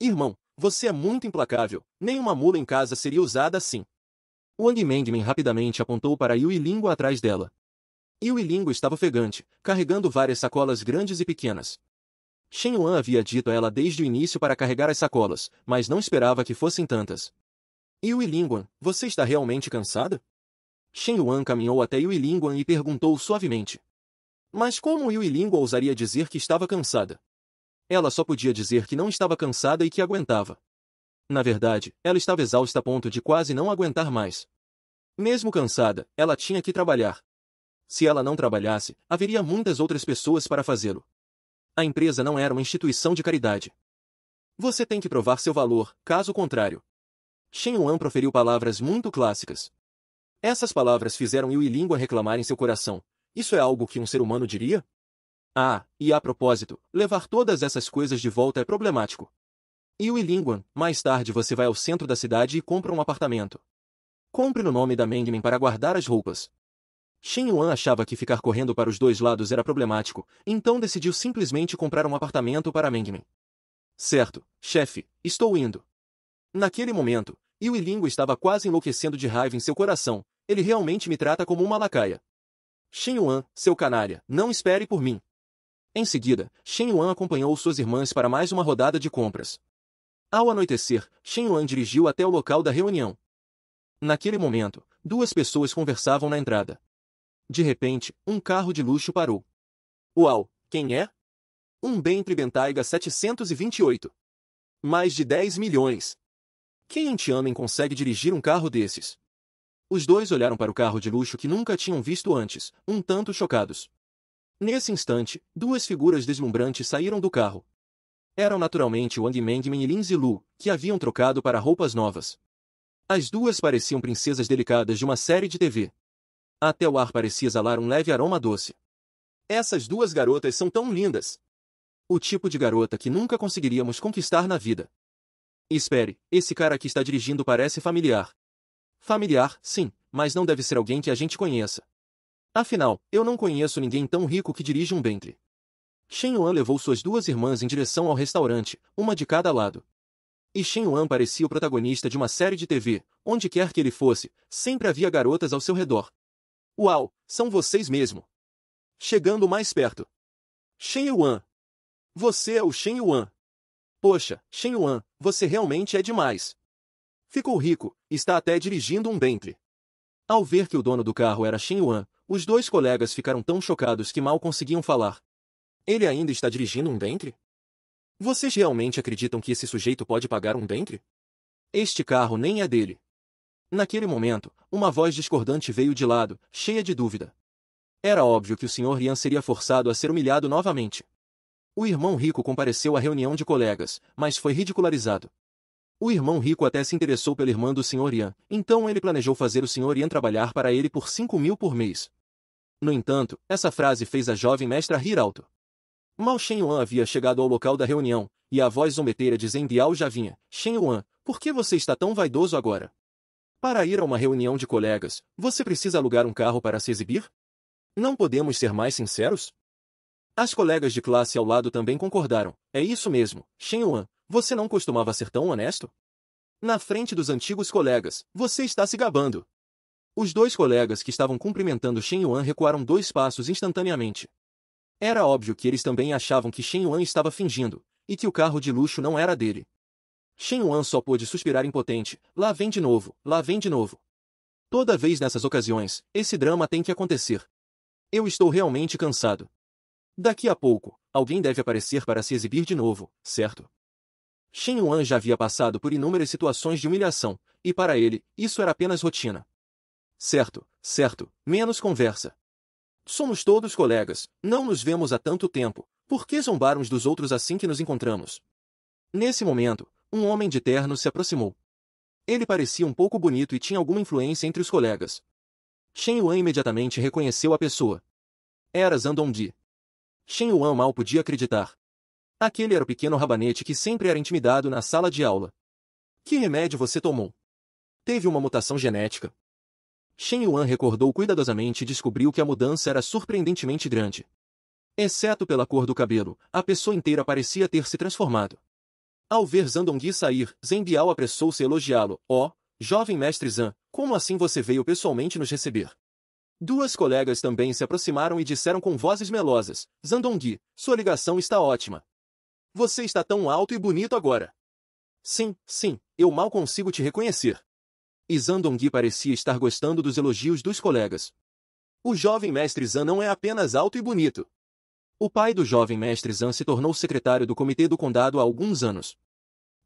Irmão, você é muito implacável, nenhuma mula em casa seria usada assim. Wang Mengmen rapidamente apontou para Yui Língua atrás dela. Yui Língua estava ofegante, carregando várias sacolas grandes e pequenas. Shen Yuan havia dito a ela desde o início para carregar as sacolas, mas não esperava que fossem tantas. Yui Língua, você está realmente cansada? Shen Yuan caminhou até Yui Língua e perguntou suavemente. Mas como Yui Língua ousaria dizer que estava cansada? Ela só podia dizer que não estava cansada e que aguentava. Na verdade, ela estava exausta a ponto de quase não aguentar mais. Mesmo cansada, ela tinha que trabalhar. Se ela não trabalhasse, haveria muitas outras pessoas para fazê-lo. A empresa não era uma instituição de caridade. Você tem que provar seu valor, caso contrário. Shen Yuan proferiu palavras muito clássicas. Essas palavras fizeram Yui Língua reclamar em seu coração. Isso é algo que um ser humano diria? Ah, e a propósito, levar todas essas coisas de volta é problemático. Yui Língua, mais tarde você vai ao centro da cidade e compra um apartamento. Compre no nome da Mengmen para guardar as roupas. Shen Yuan achava que ficar correndo para os dois lados era problemático, então decidiu simplesmente comprar um apartamento para Mengmen. Certo, chefe, estou indo. Naquele momento, Yui Língua estava quase enlouquecendo de raiva em seu coração. Ele realmente me trata como uma lacaia. Shen Yuan, seu canalha, não espere por mim. Em seguida, Shen Yuan acompanhou suas irmãs para mais uma rodada de compras. Ao anoitecer, Shen Yuan dirigiu até o local da reunião. Naquele momento, duas pessoas conversavam na entrada. De repente, um carro de luxo parou. Uau, quem é? Um Bentley Bentayga 728. Mais de 10 milhões. Quem em Tianmen consegue dirigir um carro desses? Os dois olharam para o carro de luxo que nunca tinham visto antes, um tanto chocados. Nesse instante, duas figuras deslumbrantes saíram do carro. Eram naturalmente Wang Mengmen e Lin Zilu, que haviam trocado para roupas novas. As duas pareciam princesas delicadas de uma série de TV. Até o ar parecia exalar um leve aroma doce. Essas duas garotas são tão lindas. O tipo de garota que nunca conseguiríamos conquistar na vida. Espere, esse cara que está dirigindo parece familiar. Familiar, sim, mas não deve ser alguém que a gente conheça. Afinal, eu não conheço ninguém tão rico que dirige um Bentley. Shen Yuan levou suas duas irmãs em direção ao restaurante, uma de cada lado. E Shen Yuan parecia o protagonista de uma série de TV, onde quer que ele fosse, sempre havia garotas ao seu redor. Uau, são vocês mesmo. Chegando mais perto. Shen Yuan. Você é o Shen Yuan. Poxa, Shen Yuan, você realmente é demais. Ficou rico, está até dirigindo um Bentley. Ao ver que o dono do carro era Shen Yuan, os dois colegas ficaram tão chocados que mal conseguiam falar. Ele ainda está dirigindo um Bentley? Vocês realmente acreditam que esse sujeito pode pagar um Bentley? Este carro nem é dele. Naquele momento, uma voz discordante veio de lado, cheia de dúvida. Era óbvio que o Sr. Yan seria forçado a ser humilhado novamente. O irmão rico compareceu à reunião de colegas, mas foi ridicularizado. O irmão rico até se interessou pela irmã do Sr. Yan, então ele planejou fazer o Sr. Yan trabalhar para ele por 5.000 por mês. No entanto, essa frase fez a jovem mestra rir alto. Mal Shen Yuan havia chegado ao local da reunião, e a voz zombeteira de Zheng Biao já vinha. Shen Yuan, por que você está tão vaidoso agora? Para ir a uma reunião de colegas, você precisa alugar um carro para se exibir? Não podemos ser mais sinceros? As colegas de classe ao lado também concordaram. É isso mesmo, Shen Yuan, você não costumava ser tão honesto? Na frente dos antigos colegas, você está se gabando. Os dois colegas que estavam cumprimentando Shen Yuan recuaram 2 passos instantaneamente. Era óbvio que eles também achavam que Shen Yuan estava fingindo, e que o carro de luxo não era dele. Shen Yuan só pôde suspirar impotente. Lá vem de novo, lá vem de novo. Toda vez nessas ocasiões, esse drama tem que acontecer. Eu estou realmente cansado. Daqui a pouco, alguém deve aparecer para se exibir de novo, certo? Shen Yuan já havia passado por inúmeras situações de humilhação, e para ele, isso era apenas rotina. Certo, certo, menos conversa. Somos todos colegas, não nos vemos há tanto tempo, por que zombar uns dos outros assim que nos encontramos? Nesse momento, um homem de terno se aproximou. Ele parecia um pouco bonito e tinha alguma influência entre os colegas. Shen Yuan imediatamente reconheceu a pessoa. Era Zhang Dongyi. Shen Yuan mal podia acreditar. Aquele era o pequeno rabanete que sempre era intimidado na sala de aula. Que remédio você tomou? Teve uma mutação genética? Shen Yuan recordou cuidadosamente e descobriu que a mudança era surpreendentemente grande. Exceto pela cor do cabelo, a pessoa inteira parecia ter se transformado. Ao ver Zhang Dongyi sair, Zhen Biao apressou-se a elogiá-lo. Oh, jovem mestre Zhang, como assim você veio pessoalmente nos receber? Duas colegas também se aproximaram e disseram com vozes melosas. Zhang Dongyi, sua ligação está ótima. Você está tão alto e bonito agora. Sim, sim, eu mal consigo te reconhecer. E Zhang Dongyi parecia estar gostando dos elogios dos colegas. O jovem mestre Zhang não é apenas alto e bonito. O pai do jovem mestre Zhang se tornou secretário do comitê do condado há alguns anos.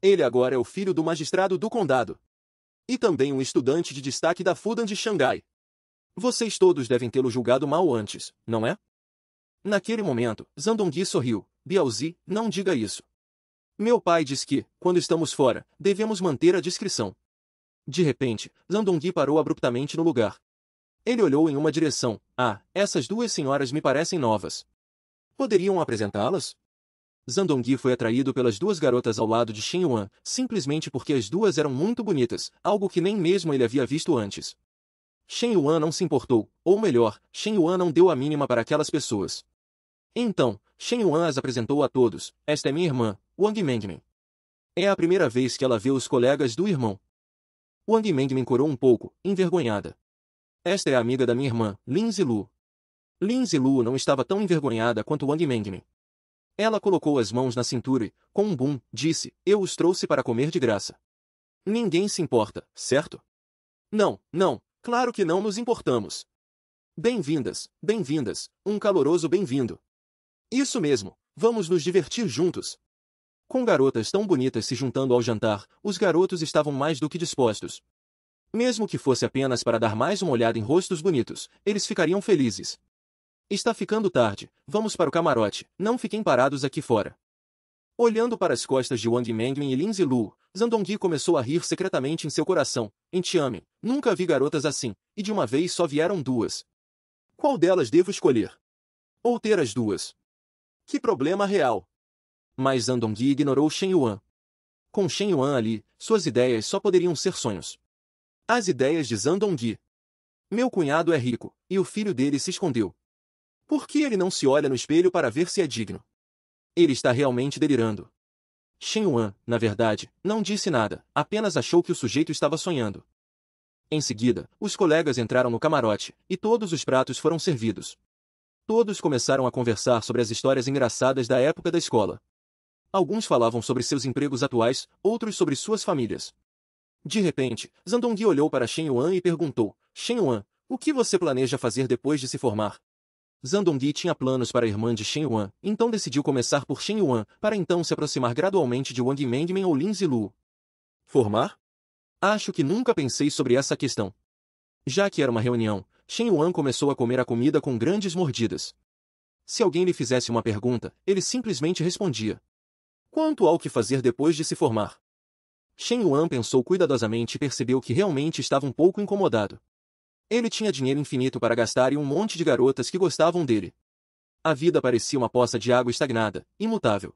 Ele agora é o filho do magistrado do condado. E também um estudante de destaque da Fudan de Xangai. Vocês todos devem tê-lo julgado mal antes, não é? Naquele momento, Zhang Dongyi sorriu. Biaozi, não diga isso. Meu pai diz que, quando estamos fora, devemos manter a discrição. De repente, Zhang Dongyi parou abruptamente no lugar. Ele olhou em uma direção. Ah, essas duas senhoras me parecem novas. Poderiam apresentá-las? Zhang Dongyi foi atraído pelas duas garotas ao lado de Shen Yuan, simplesmente porque as duas eram muito bonitas, algo que nem mesmo ele havia visto antes. Shen Yuan não se importou, ou melhor, Shen Yuan não deu a mínima para aquelas pessoas. Então, Shen Yuan as apresentou a todos. Esta é minha irmã, Wang Mengmin. É a primeira vez que ela vê os colegas do irmão. Wang Mengmin corou um pouco, envergonhada. Esta é a amiga da minha irmã, Lin Zilu. Lin Zilu não estava tão envergonhada quanto Wang Mengmin. Ela colocou as mãos na cintura e, com um boom, disse, eu os trouxe para comer de graça. Ninguém se importa, certo? Não, não, claro que não nos importamos. Bem-vindas, bem-vindas, um caloroso bem-vindo. Isso mesmo, vamos nos divertir juntos. Com garotas tão bonitas se juntando ao jantar, os garotos estavam mais do que dispostos. Mesmo que fosse apenas para dar mais uma olhada em rostos bonitos, eles ficariam felizes. Está ficando tarde, vamos para o camarote, não fiquem parados aqui fora. Olhando para as costas de Wang Mengmin e Lin Zilu, Zhang Dongyi começou a rir secretamente em seu coração. Em Tianmin, nunca vi garotas assim, e de uma vez só vieram duas. Qual delas devo escolher? Ou ter as duas? Que problema real! Mas Zhang Dongyi ignorou Shen Yuan. Com Shen Yuan ali, suas ideias só poderiam ser sonhos. As ideias de Zhang Dongyi. Meu cunhado é rico, e o filho dele se escondeu. Por que ele não se olha no espelho para ver se é digno? Ele está realmente delirando. Shen Yuan, na verdade, não disse nada, apenas achou que o sujeito estava sonhando. Em seguida, os colegas entraram no camarote, e todos os pratos foram servidos. Todos começaram a conversar sobre as histórias engraçadas da época da escola. Alguns falavam sobre seus empregos atuais, outros sobre suas famílias. De repente, Zhang Dongyi olhou para Shen Yuan e perguntou, Shen Yuan, o que você planeja fazer depois de se formar? Zhang Dongyi tinha planos para a irmã de Shen Yuan, então decidiu começar por Shen Yuan, para então se aproximar gradualmente de Wang Mengmin ou Lin Zilu. Formar? Acho que nunca pensei sobre essa questão. Já que era uma reunião, Shen Yuan começou a comer a comida com grandes mordidas. Se alguém lhe fizesse uma pergunta, ele simplesmente respondia. Quanto ao que fazer depois de se formar? Shen Yuan pensou cuidadosamente e percebeu que realmente estava um pouco incomodado. Ele tinha dinheiro infinito para gastar e um monte de garotas que gostavam dele. A vida parecia uma poça de água estagnada, imutável.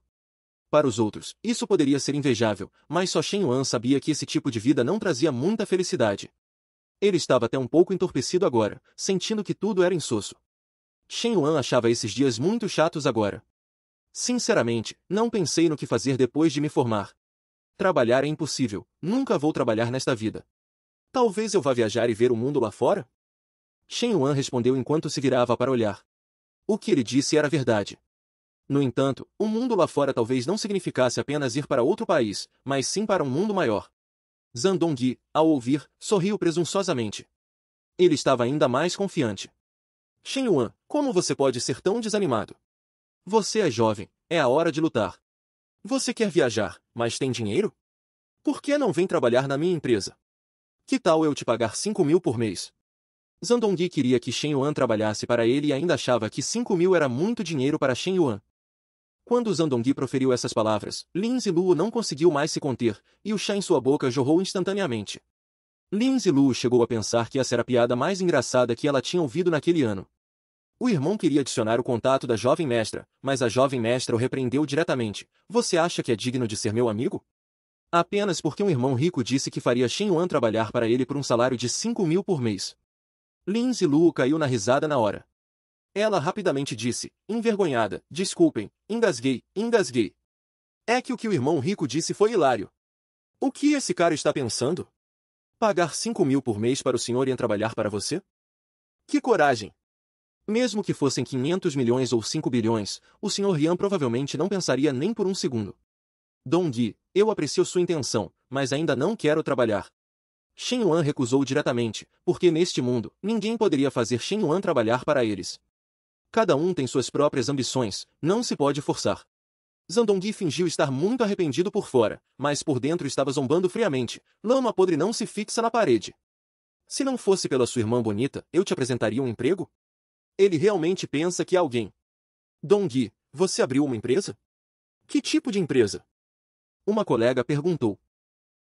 Para os outros, isso poderia ser invejável, mas só Shen Yuan sabia que esse tipo de vida não trazia muita felicidade. Ele estava até um pouco entorpecido agora, sentindo que tudo era insosso. Shen Yuan achava esses dias muito chatos agora. Sinceramente, não pensei no que fazer depois de me formar. Trabalhar é impossível, nunca vou trabalhar nesta vida. Talvez eu vá viajar e ver o mundo lá fora? Shen Yuan respondeu enquanto se virava para olhar. O que ele disse era verdade. No entanto, o mundo lá fora talvez não significasse apenas ir para outro país, mas sim para um mundo maior. Zhang Dongyi, ao ouvir, sorriu presunçosamente. Ele estava ainda mais confiante. Shen Yuan, como você pode ser tão desanimado? Você é jovem, é a hora de lutar. Você quer viajar, mas tem dinheiro? Por que não vem trabalhar na minha empresa? Que tal eu te pagar 5.000 por mês? Zhang Dongyi queria que Shen Yuan trabalhasse para ele e ainda achava que 5.000 era muito dinheiro para Shen Yuan. Quando Zhang Dongyi proferiu essas palavras, Lin Ziluo não conseguiu mais se conter, e o chá em sua boca jorrou instantaneamente. Lin Ziluo chegou a pensar que essa era a piada mais engraçada que ela tinha ouvido naquele ano. O irmão queria adicionar o contato da jovem mestra, mas a jovem mestra o repreendeu diretamente. Você acha que é digno de ser meu amigo? Apenas porque um irmão rico disse que faria Shen Yuan trabalhar para ele por um salário de 5.000 por mês. Lin Ziluo caiu na risada na hora. Ela rapidamente disse, envergonhada, desculpem, engasguei. É que o irmão rico disse foi hilário. O que esse cara está pensando? Pagar 5.000 por mês para o senhor e trabalhar para você? Que coragem! Mesmo que fossem 500 milhões ou 5 bilhões, o Sr. Yan provavelmente não pensaria nem por um segundo. Dongyi, eu aprecio sua intenção, mas ainda não quero trabalhar. Shen Yuan recusou diretamente, porque neste mundo, ninguém poderia fazer Shen Yuan trabalhar para eles. Cada um tem suas próprias ambições, não se pode forçar. Zhang Dongyi fingiu estar muito arrependido por fora, mas por dentro estava zombando friamente. Lama podre não se fixa na parede. Se não fosse pela sua irmã bonita, eu te apresentaria um emprego? Ele realmente pensa que é alguém. Dongyi, você abriu uma empresa? Que tipo de empresa? Uma colega perguntou.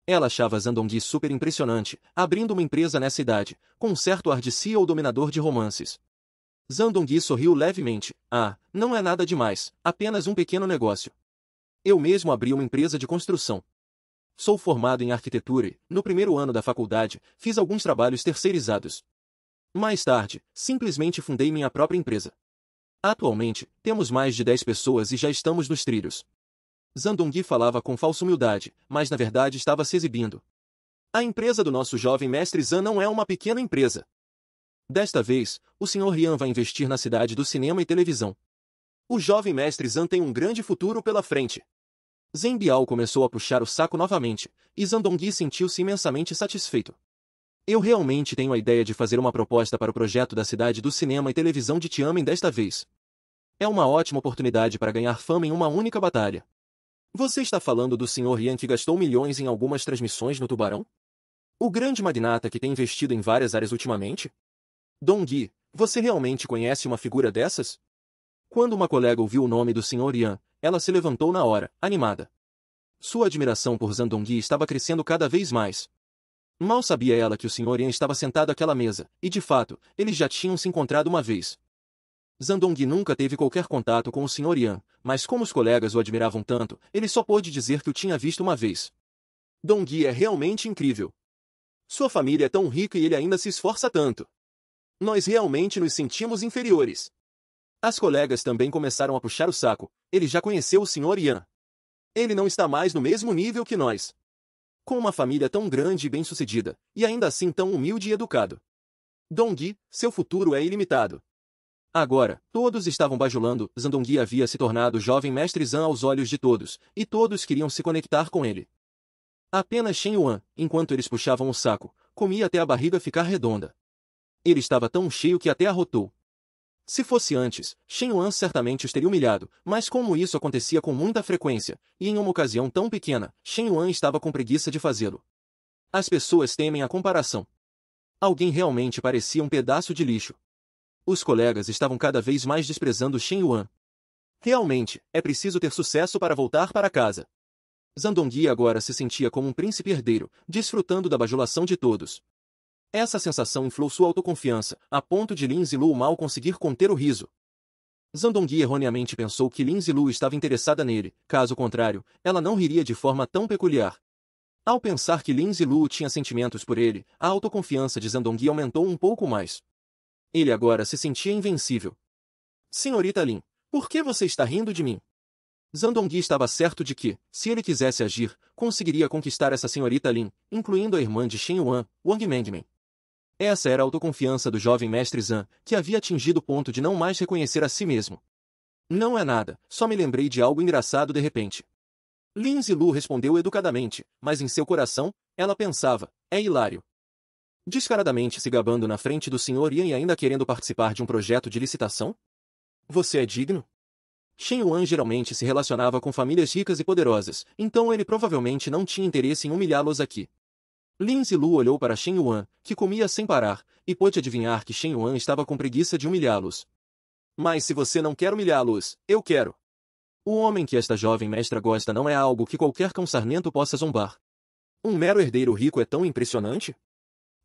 Ela achava Zhang Dongyi super impressionante, abrindo uma empresa nessa idade, com um certo ar de CEO dominador de romances. Zhang Dongyi sorriu levemente. Ah, não é nada demais, apenas um pequeno negócio. Eu mesmo abri uma empresa de construção. Sou formado em arquitetura e, no primeiro ano da faculdade, fiz alguns trabalhos terceirizados. Mais tarde, simplesmente fundei minha própria empresa. Atualmente, temos mais de 10 pessoas e já estamos nos trilhos. Zhang Dongyi falava com falsa humildade, mas na verdade estava se exibindo. A empresa do nosso jovem mestre Zhang não é uma pequena empresa. Desta vez, o Sr. Yan vai investir na cidade do cinema e televisão. O jovem mestre Zhang tem um grande futuro pela frente. Zheng Biao começou a puxar o saco novamente, e Zhang Dongyi sentiu-se imensamente satisfeito. Eu realmente tenho a ideia de fazer uma proposta para o projeto da cidade do cinema e televisão de Tianmen desta vez. É uma ótima oportunidade para ganhar fama em uma única batalha. Você está falando do Sr. Yan que gastou milhões em algumas transmissões no Tubarão? O grande magnata que tem investido em várias áreas ultimamente? Dongyi, você realmente conhece uma figura dessas? Quando uma colega ouviu o nome do Sr. Yan, ela se levantou na hora, animada. Sua admiração por Zhang Dongyi estava crescendo cada vez mais. Mal sabia ela que o Sr. Yan estava sentado àquela mesa, e de fato, eles já tinham se encontrado uma vez. Zhang Dongyi nunca teve qualquer contato com o Sr. Yan, mas como os colegas o admiravam tanto, ele só pôde dizer que o tinha visto uma vez. Dongyi é realmente incrível. Sua família é tão rica e ele ainda se esforça tanto. Nós realmente nos sentimos inferiores. As colegas também começaram a puxar o saco. Ele já conheceu o Sr. Yan. Ele não está mais no mesmo nível que nós. Com uma família tão grande e bem-sucedida, e ainda assim tão humilde e educado. Dongyi, seu futuro é ilimitado. Agora, todos estavam bajulando. Zhang Dongyi havia se tornado o jovem mestre Zhang aos olhos de todos, e todos queriam se conectar com ele. Apenas Shen Yuan, enquanto eles puxavam o saco, comia até a barriga ficar redonda. Ele estava tão cheio que até arrotou. Se fosse antes, Shen Yuan certamente os teria humilhado, mas como isso acontecia com muita frequência, e em uma ocasião tão pequena, Shen Yuan estava com preguiça de fazê-lo. As pessoas temem a comparação. Alguém realmente parecia um pedaço de lixo. Os colegas estavam cada vez mais desprezando Shen Yuan. Realmente, é preciso ter sucesso para voltar para casa. Zhang Dongyi agora se sentia como um príncipe herdeiro, desfrutando da bajulação de todos. Essa sensação inflou sua autoconfiança, a ponto de Lin Zilu mal conseguir conter o riso. Zhang Dongyi erroneamente pensou que Lin Zilu estava interessada nele, caso contrário, ela não riria de forma tão peculiar. Ao pensar que Lin Zilu tinha sentimentos por ele, a autoconfiança de Zhang Dongyi aumentou um pouco mais. Ele agora se sentia invencível. Senhorita Lin, por que você está rindo de mim? Zhang Dongyi estava certo de que, se ele quisesse agir, conseguiria conquistar essa senhorita Lin, incluindo a irmã de Shen Yuan, Wang Mengmen. Essa era a autoconfiança do jovem mestre Zhang, que havia atingido o ponto de não mais reconhecer a si mesmo. Não é nada, só me lembrei de algo engraçado de repente. Lin Zilu respondeu educadamente, mas em seu coração, ela pensava, é hilário. Descaradamente se gabando na frente do Sr. Yan e ainda querendo participar de um projeto de licitação? Você é digno? Shen Yuan geralmente se relacionava com famílias ricas e poderosas, então ele provavelmente não tinha interesse em humilhá-los aqui. Lin Zilu olhou para Shen Yuan, que comia sem parar, e pôde adivinhar que Shen Yuan estava com preguiça de humilhá-los. Mas se você não quer humilhá-los, eu quero. O homem que esta jovem mestra gosta não é algo que qualquer cão sarnento possa zombar. Um mero herdeiro rico é tão impressionante?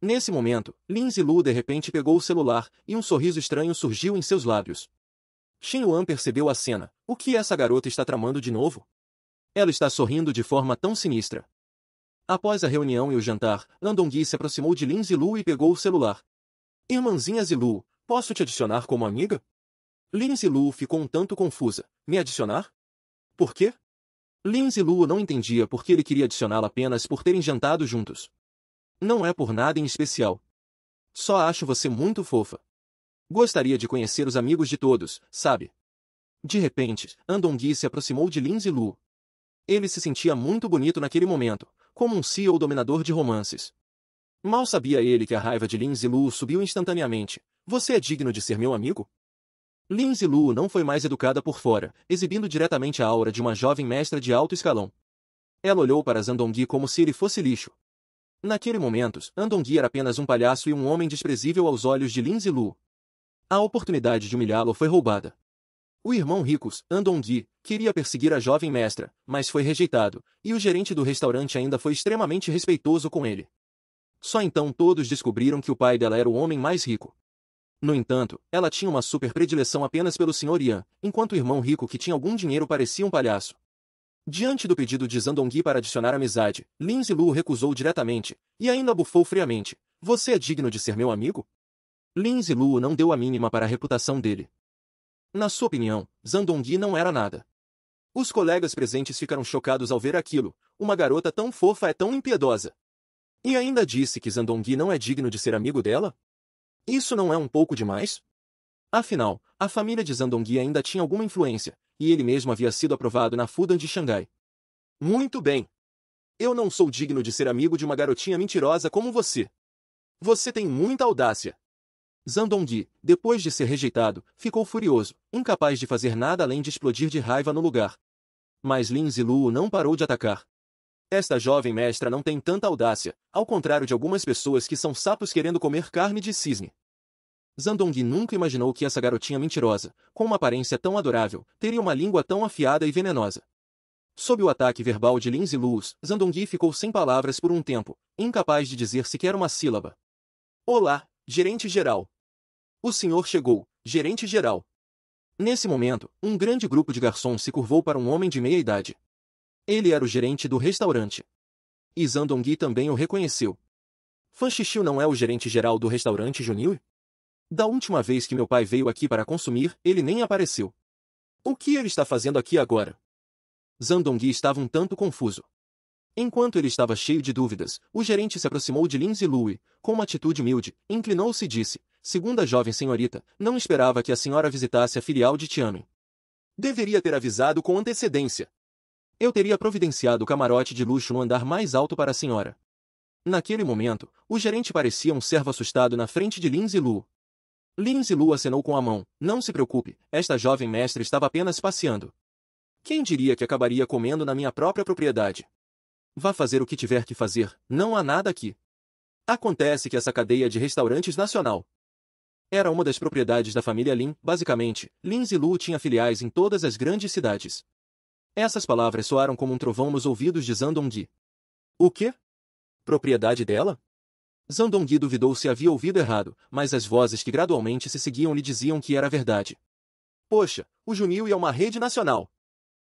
Nesse momento, Lin Zilu de repente pegou o celular, e um sorriso estranho surgiu em seus lábios. Shen Yuan percebeu a cena. O que essa garota está tramando de novo? Ela está sorrindo de forma tão sinistra. Após a reunião e o jantar, Andongui se aproximou de Lin Zilu e pegou o celular. Irmãzinha Zilu, posso te adicionar como amiga? Lin Zilu ficou um tanto confusa. Me adicionar? Por quê? Lin Zilu não entendia por que ele queria adicioná-la apenas por terem jantado juntos. Não é por nada em especial. Só acho você muito fofa. Gostaria de conhecer os amigos de todos, sabe? De repente, Andongui se aproximou de Lin Zilu. Ele se sentia muito bonito naquele momento, como um CEO dominador de romances. Mal sabia ele que a raiva de Lin Zilu subiu instantaneamente. Você é digno de ser meu amigo? Lin Zilu não foi mais educada por fora, exibindo diretamente a aura de uma jovem mestra de alto escalão. Ela olhou para Zandongui como se ele fosse lixo. Naquele momento, Andongui era apenas um palhaço e um homem desprezível aos olhos de Lin Zilu. A oportunidade de humilhá-lo foi roubada. O irmão Ricos, Andongui, queria perseguir a jovem mestra, mas foi rejeitado, e o gerente do restaurante ainda foi extremamente respeitoso com ele. Só então todos descobriram que o pai dela era o homem mais rico. No entanto, ela tinha uma super predileção apenas pelo Sr. Yan, enquanto o irmão rico que tinha algum dinheiro parecia um palhaço. Diante do pedido de Zandongui para adicionar amizade, Lin Zilu recusou diretamente, e ainda bufou friamente. Você é digno de ser meu amigo? Lin Zilu não deu a mínima para a reputação dele. Na sua opinião, Zandongui não era nada. Os colegas presentes ficaram chocados ao ver aquilo. Uma garota tão fofa é tão impiedosa. E ainda disse que Zandongui não é digno de ser amigo dela? Isso não é um pouco demais? Afinal, a família de Zandongui ainda tinha alguma influência, e ele mesmo havia sido aprovado na Fudan de Xangai. Muito bem. Eu não sou digno de ser amigo de uma garotinha mentirosa como você. Você tem muita audácia. Zandongui, depois de ser rejeitado, ficou furioso, incapaz de fazer nada além de explodir de raiva no lugar. Mas Lin Zilu não parou de atacar. Esta jovem mestra não tem tanta audácia, ao contrário de algumas pessoas que são sapos querendo comer carne de cisne. Zandongui nunca imaginou que essa garotinha mentirosa, com uma aparência tão adorável, teria uma língua tão afiada e venenosa. Sob o ataque verbal de Lin Zilu, Zandongui ficou sem palavras por um tempo, incapaz de dizer sequer uma sílaba. Olá, gerente geral. O senhor chegou, gerente geral. Nesse momento, um grande grupo de garçons se curvou para um homem de meia idade. Ele era o gerente do restaurante. E Zandongui também o reconheceu. Fan Xixiu não é o gerente geral do restaurante Junil? Da última vez que meu pai veio aqui para consumir, ele nem apareceu. O que ele está fazendo aqui agora? Zandongui estava um tanto confuso. Enquanto ele estava cheio de dúvidas, o gerente se aproximou de Lin Zilu e, com uma atitude humilde, inclinou-se e disse, segunda jovem senhorita, não esperava que a senhora visitasse a filial de Tianmin. Deveria ter avisado com antecedência. Eu teria providenciado o camarote de luxo no andar mais alto para a senhora. Naquele momento, o gerente parecia um servo assustado na frente de Lin Zilu. Lin Zilu acenou com a mão. Não se preocupe, esta jovem mestra estava apenas passeando. Quem diria que acabaria comendo na minha própria propriedade? Vá fazer o que tiver que fazer, não há nada aqui. Acontece que essa cadeia de restaurantes nacional era uma das propriedades da família Lin. Basicamente, Lin Zilu tinha filiais em todas as grandes cidades. Essas palavras soaram como um trovão nos ouvidos de Zandongui. O quê? Propriedade dela? Zandongui duvidou se havia ouvido errado, mas as vozes que gradualmente se seguiam lhe diziam que era verdade. Poxa, o Junil é uma rede nacional.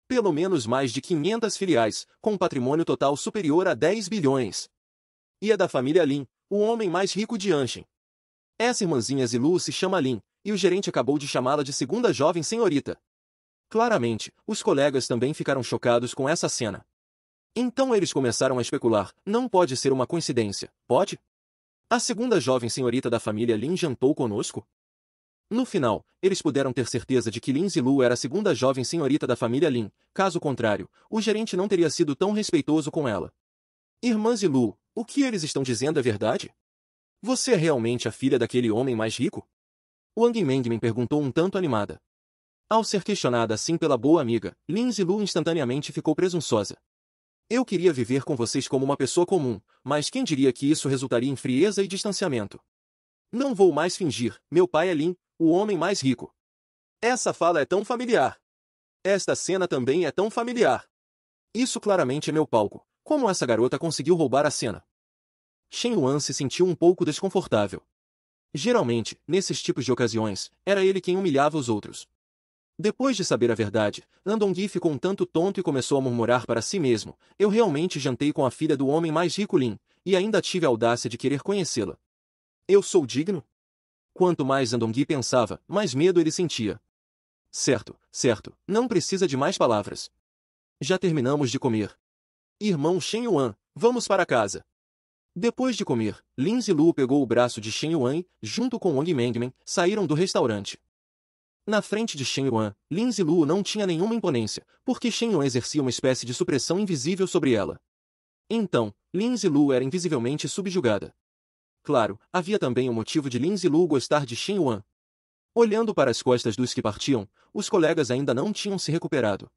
Pelo menos mais de 500 filiais, com um patrimônio total superior a 10 bilhões. E é da família Lin, o homem mais rico de Anshin. Essa irmãzinha Zilu se chama Lin, e o gerente acabou de chamá-la de segunda jovem senhorita. Claramente, os colegas também ficaram chocados com essa cena. Então eles começaram a especular, não pode ser uma coincidência, pode? A segunda jovem senhorita da família Lin jantou conosco? No final, eles puderam ter certeza de que Lin Zilu era a segunda jovem senhorita da família Lin, caso contrário, o gerente não teria sido tão respeitoso com ela. Irmã Zilu, o que eles estão dizendo é verdade? Você é realmente a filha daquele homem mais rico? Wang Mengmin perguntou um tanto animada. Ao ser questionada assim pela boa amiga, Lin Zilu instantaneamente ficou presunçosa. Eu queria viver com vocês como uma pessoa comum, mas quem diria que isso resultaria em frieza e distanciamento? Não vou mais fingir, meu pai é Lin, o homem mais rico. Essa fala é tão familiar. Esta cena também é tão familiar. Isso claramente é meu palco. Como essa garota conseguiu roubar a cena? Shen Yuan se sentiu um pouco desconfortável. Geralmente, nesses tipos de ocasiões, era ele quem humilhava os outros. Depois de saber a verdade, Andongui ficou um tanto tonto e começou a murmurar para si mesmo: eu realmente jantei com a filha do homem mais rico Lin, e ainda tive a audácia de querer conhecê-la. Eu sou digno? Quanto mais Andongui pensava, mais medo ele sentia. Certo, certo, não precisa de mais palavras. Já terminamos de comer. Irmão Shen Yuan, vamos para casa. Depois de comer, Lin Zilu pegou o braço de Shen Yuan e, junto com Wang Mengmen, saíram do restaurante. Na frente de Shen Yuan, Lin Zilu não tinha nenhuma imponência, porque Shen Yuan exercia uma espécie de supressão invisível sobre ela. Então, Lin Zilu era invisivelmente subjugada. Claro, havia também o motivo de Lin Zilu gostar de Shen Yuan. Olhando para as costas dos que partiam, os colegas ainda não tinham se recuperado.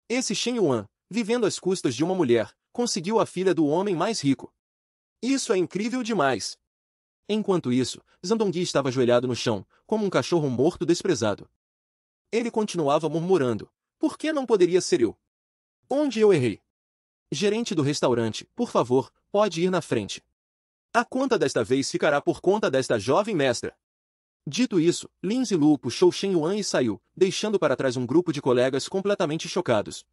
Esse Shen Yuan, vivendo às custas de uma mulher, conseguiu a filha do homem mais rico. Isso é incrível demais! Enquanto isso, Zandongui estava ajoelhado no chão, como um cachorro morto desprezado. Ele continuava murmurando: por que não poderia ser eu? Onde eu errei? Gerente do restaurante, por favor, pode ir na frente. A conta desta vez ficará por conta desta jovem mestra. Dito isso, Lin Zilu puxou Shen Yuan e saiu, deixando para trás um grupo de colegas completamente chocados.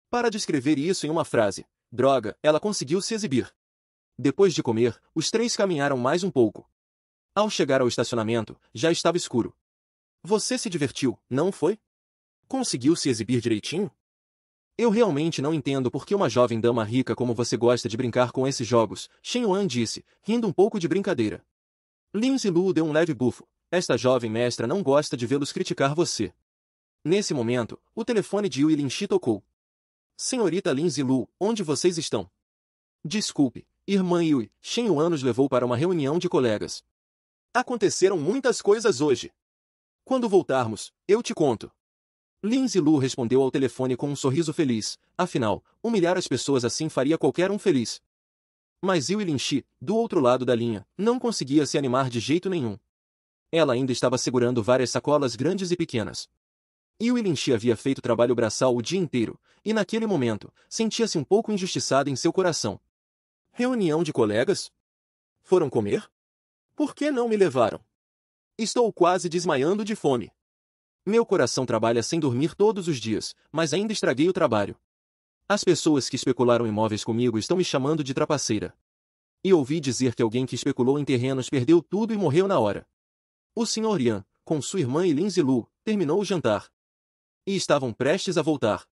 Para descrever isso em uma frase: droga, ela conseguiu se exibir. Depois de comer, os três caminharam mais um pouco. Ao chegar ao estacionamento, já estava escuro. Você se divertiu, não foi? Conseguiu se exibir direitinho? Eu realmente não entendo por que uma jovem dama rica como você gosta de brincar com esses jogos, Shen Yuan disse, rindo um pouco de brincadeira. Lin Zilu deu um leve bufo. Esta jovem mestra não gosta de vê-los criticar você. Nesse momento, o telefone de Yui Linxi tocou. Senhorita Lin Zilu, onde vocês estão? Desculpe, irmã Yui, Shen Yuan nos levou para uma reunião de colegas. Aconteceram muitas coisas hoje. Quando voltarmos, eu te conto. Lin Zilu respondeu ao telefone com um sorriso feliz, afinal, humilhar as pessoas assim faria qualquer um feliz. Mas Yui Linxi, do outro lado da linha, não conseguia se animar de jeito nenhum. Ela ainda estava segurando várias sacolas grandes e pequenas. Yui Linxi havia feito trabalho braçal o dia inteiro, e naquele momento, sentia-se um pouco injustiçada em seu coração. Reunião de colegas? Foram comer? Por que não me levaram? Estou quase desmaiando de fome. Meu coração trabalha sem dormir todos os dias, mas ainda estraguei o trabalho. As pessoas que especularam imóveis comigo estão me chamando de trapaceira. E ouvi dizer que alguém que especulou em terrenos perdeu tudo e morreu na hora. O Sr. Yan, com sua irmã e Lin Zilu, terminou o jantar. E estavam prestes a voltar.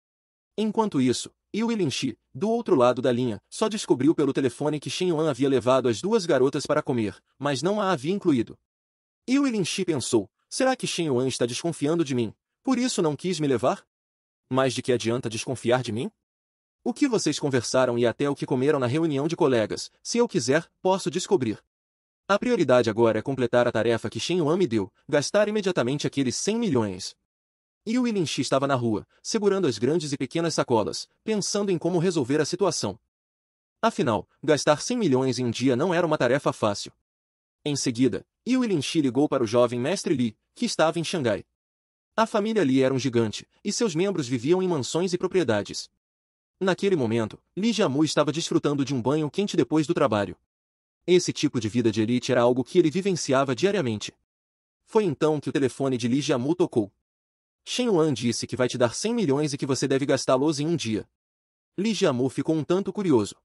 Enquanto isso, Yui Linxi, do outro lado da linha, só descobriu pelo telefone que Shen Yuan havia levado as duas garotas para comer, mas não a havia incluído. Yui Linxi pensou, será que Shen Yuan está desconfiando de mim, por isso não quis me levar? Mas de que adianta desconfiar de mim? O que vocês conversaram e até o que comeram na reunião de colegas, se eu quiser, posso descobrir. A prioridade agora é completar a tarefa que Shen Yuan me deu, gastar imediatamente aqueles 100 milhões. Yui Linxi estava na rua, segurando as grandes e pequenas sacolas, pensando em como resolver a situação. Afinal, gastar 100 milhões em um dia não era uma tarefa fácil. Em seguida, Yui Linxi ligou para o jovem mestre Li, que estava em Xangai. A família Li era um gigante, e seus membros viviam em mansões e propriedades. Naquele momento, Li Jiamu estava desfrutando de um banho quente depois do trabalho. Esse tipo de vida de elite era algo que ele vivenciava diariamente. Foi então que o telefone de Li Jiamu tocou. Shen Yuan disse que vai te dar 100 milhões e que você deve gastá-los em um dia. Li Jiamu ficou um tanto curioso.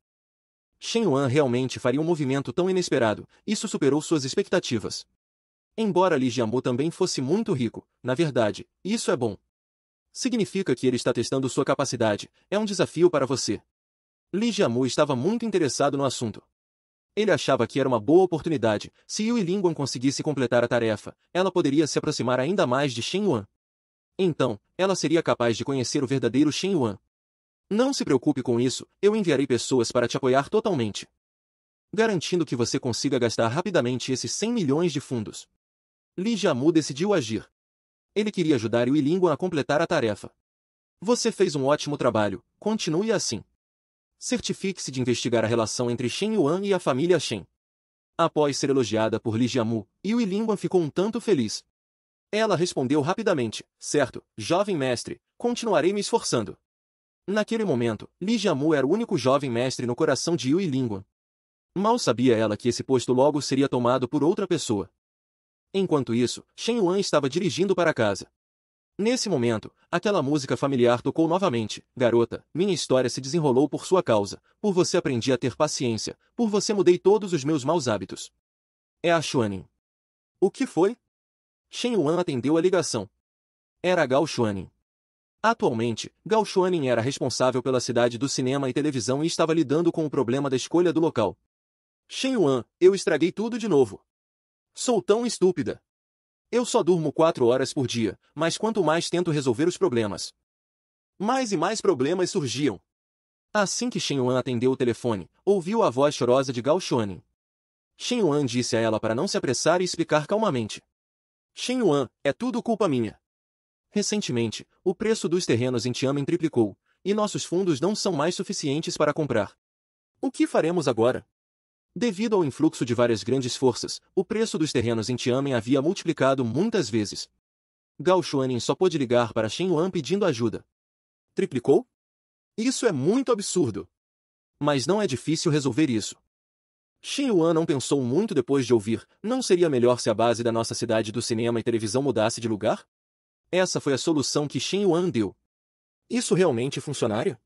Shen Yuan realmente faria um movimento tão inesperado, isso superou suas expectativas. Embora Li Jiamu também fosse muito rico, na verdade, isso é bom. Significa que ele está testando sua capacidade, é um desafio para você. Li Jiamu estava muito interessado no assunto. Ele achava que era uma boa oportunidade, se Yui Lingguan conseguisse completar a tarefa, ela poderia se aproximar ainda mais de Shen Yuan. Então, ela seria capaz de conhecer o verdadeiro Shen Yuan. Não se preocupe com isso, eu enviarei pessoas para te apoiar totalmente. Garantindo que você consiga gastar rapidamente esses 100 milhões de fundos. Li Jiamu decidiu agir. Ele queria ajudar Yue Lingguan a completar a tarefa. Você fez um ótimo trabalho, continue assim. Certifique-se de investigar a relação entre Shen Yuan e a família Shen. Após ser elogiada por Li Jiamu, Yue Lingguan ficou um tanto feliz. Ela respondeu rapidamente, certo, jovem mestre, continuarei me esforçando. Naquele momento, Li Jiamu era o único jovem mestre no coração de Yue Lingguan. Mal sabia ela que esse posto logo seria tomado por outra pessoa. Enquanto isso, Shen Yuan estava dirigindo para casa. Nesse momento, aquela música familiar tocou novamente. Garota, minha história se desenrolou por sua causa. Por você aprendi a ter paciência. Por você mudei todos os meus maus hábitos. É a Xuanin. O que foi? Shen Yuan atendeu a ligação. Era Gao Xuanin. Atualmente, Gao Xuanin era responsável pela cidade do cinema e televisão e estava lidando com o problema da escolha do local. Shen Yuan, eu estraguei tudo de novo. Sou tão estúpida. Eu só durmo 4 horas por dia, mas quanto mais tento resolver os problemas, mais e mais problemas surgiam. Assim que Shen Yuan atendeu o telefone, ouviu a voz chorosa de Gao Xuanin. Shen Yuan disse a ela para não se apressar e explicar calmamente. Shen Yuan, é tudo culpa minha. Recentemente, o preço dos terrenos em Tianmen triplicou, e nossos fundos não são mais suficientes para comprar. O que faremos agora? Devido ao influxo de várias grandes forças, o preço dos terrenos em Tianmen havia multiplicado muitas vezes. Gao Xuanin só pôde ligar para Shen Yuan pedindo ajuda. Triplicou? Isso é muito absurdo. Mas não é difícil resolver isso. Shen Yuan não pensou muito depois de ouvir, não seria melhor se a base da nossa cidade do cinema e televisão mudasse de lugar? Essa foi a solução que Shen Yuan deu. Isso realmente funcionaria?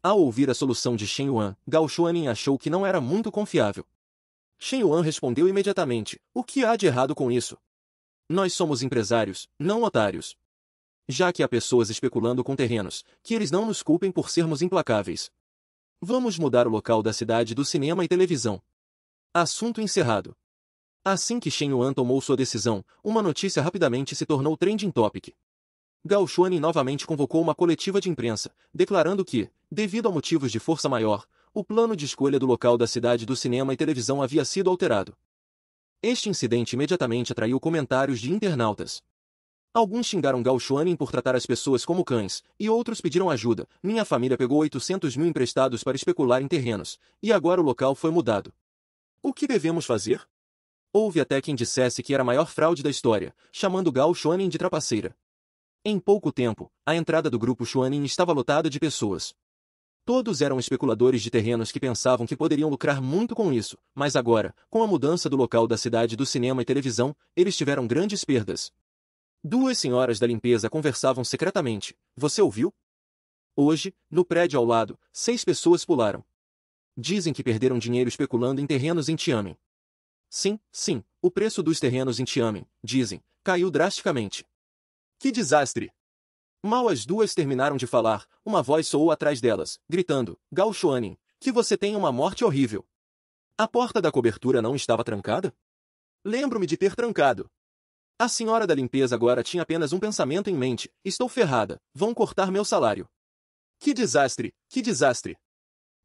Ao ouvir a solução de Shen Yuan, Gao Xuanin achou que não era muito confiável. Shen Yuan respondeu imediatamente, o que há de errado com isso? Nós somos empresários, não otários. Já que há pessoas especulando com terrenos, que eles não nos culpem por sermos implacáveis. Vamos mudar o local da cidade do cinema e televisão. Assunto encerrado. Assim que Shen Yuan tomou sua decisão, uma notícia rapidamente se tornou trending topic. Gao Xuanin novamente convocou uma coletiva de imprensa, declarando que, devido a motivos de força maior, o plano de escolha do local da cidade do cinema e televisão havia sido alterado. Este incidente imediatamente atraiu comentários de internautas. Alguns xingaram Gao Xuanin por tratar as pessoas como cães, e outros pediram ajuda. Minha família pegou 800 mil emprestados para especular em terrenos, e agora o local foi mudado. O que devemos fazer? Houve até quem dissesse que era a maior fraude da história, chamando Gao Xuanin de trapaceira. Em pouco tempo, a entrada do grupo Xuanin estava lotada de pessoas. Todos eram especuladores de terrenos que pensavam que poderiam lucrar muito com isso, mas agora, com a mudança do local da cidade do cinema e televisão, eles tiveram grandes perdas. 2 senhoras da limpeza conversavam secretamente. Você ouviu? Hoje, no prédio ao lado, 6 pessoas pularam. Dizem que perderam dinheiro especulando em terrenos em Tianmen. Sim, o preço dos terrenos em Tianmen, dizem, caiu drasticamente. Que desastre! Mal as 2 terminaram de falar, uma voz soou atrás delas, gritando, Gao Xuanin, que você tenha uma morte horrível. A porta da cobertura não estava trancada? Lembro-me de ter trancado. A senhora da limpeza agora tinha apenas um pensamento em mente, estou ferrada, vão cortar meu salário. Que desastre, que desastre!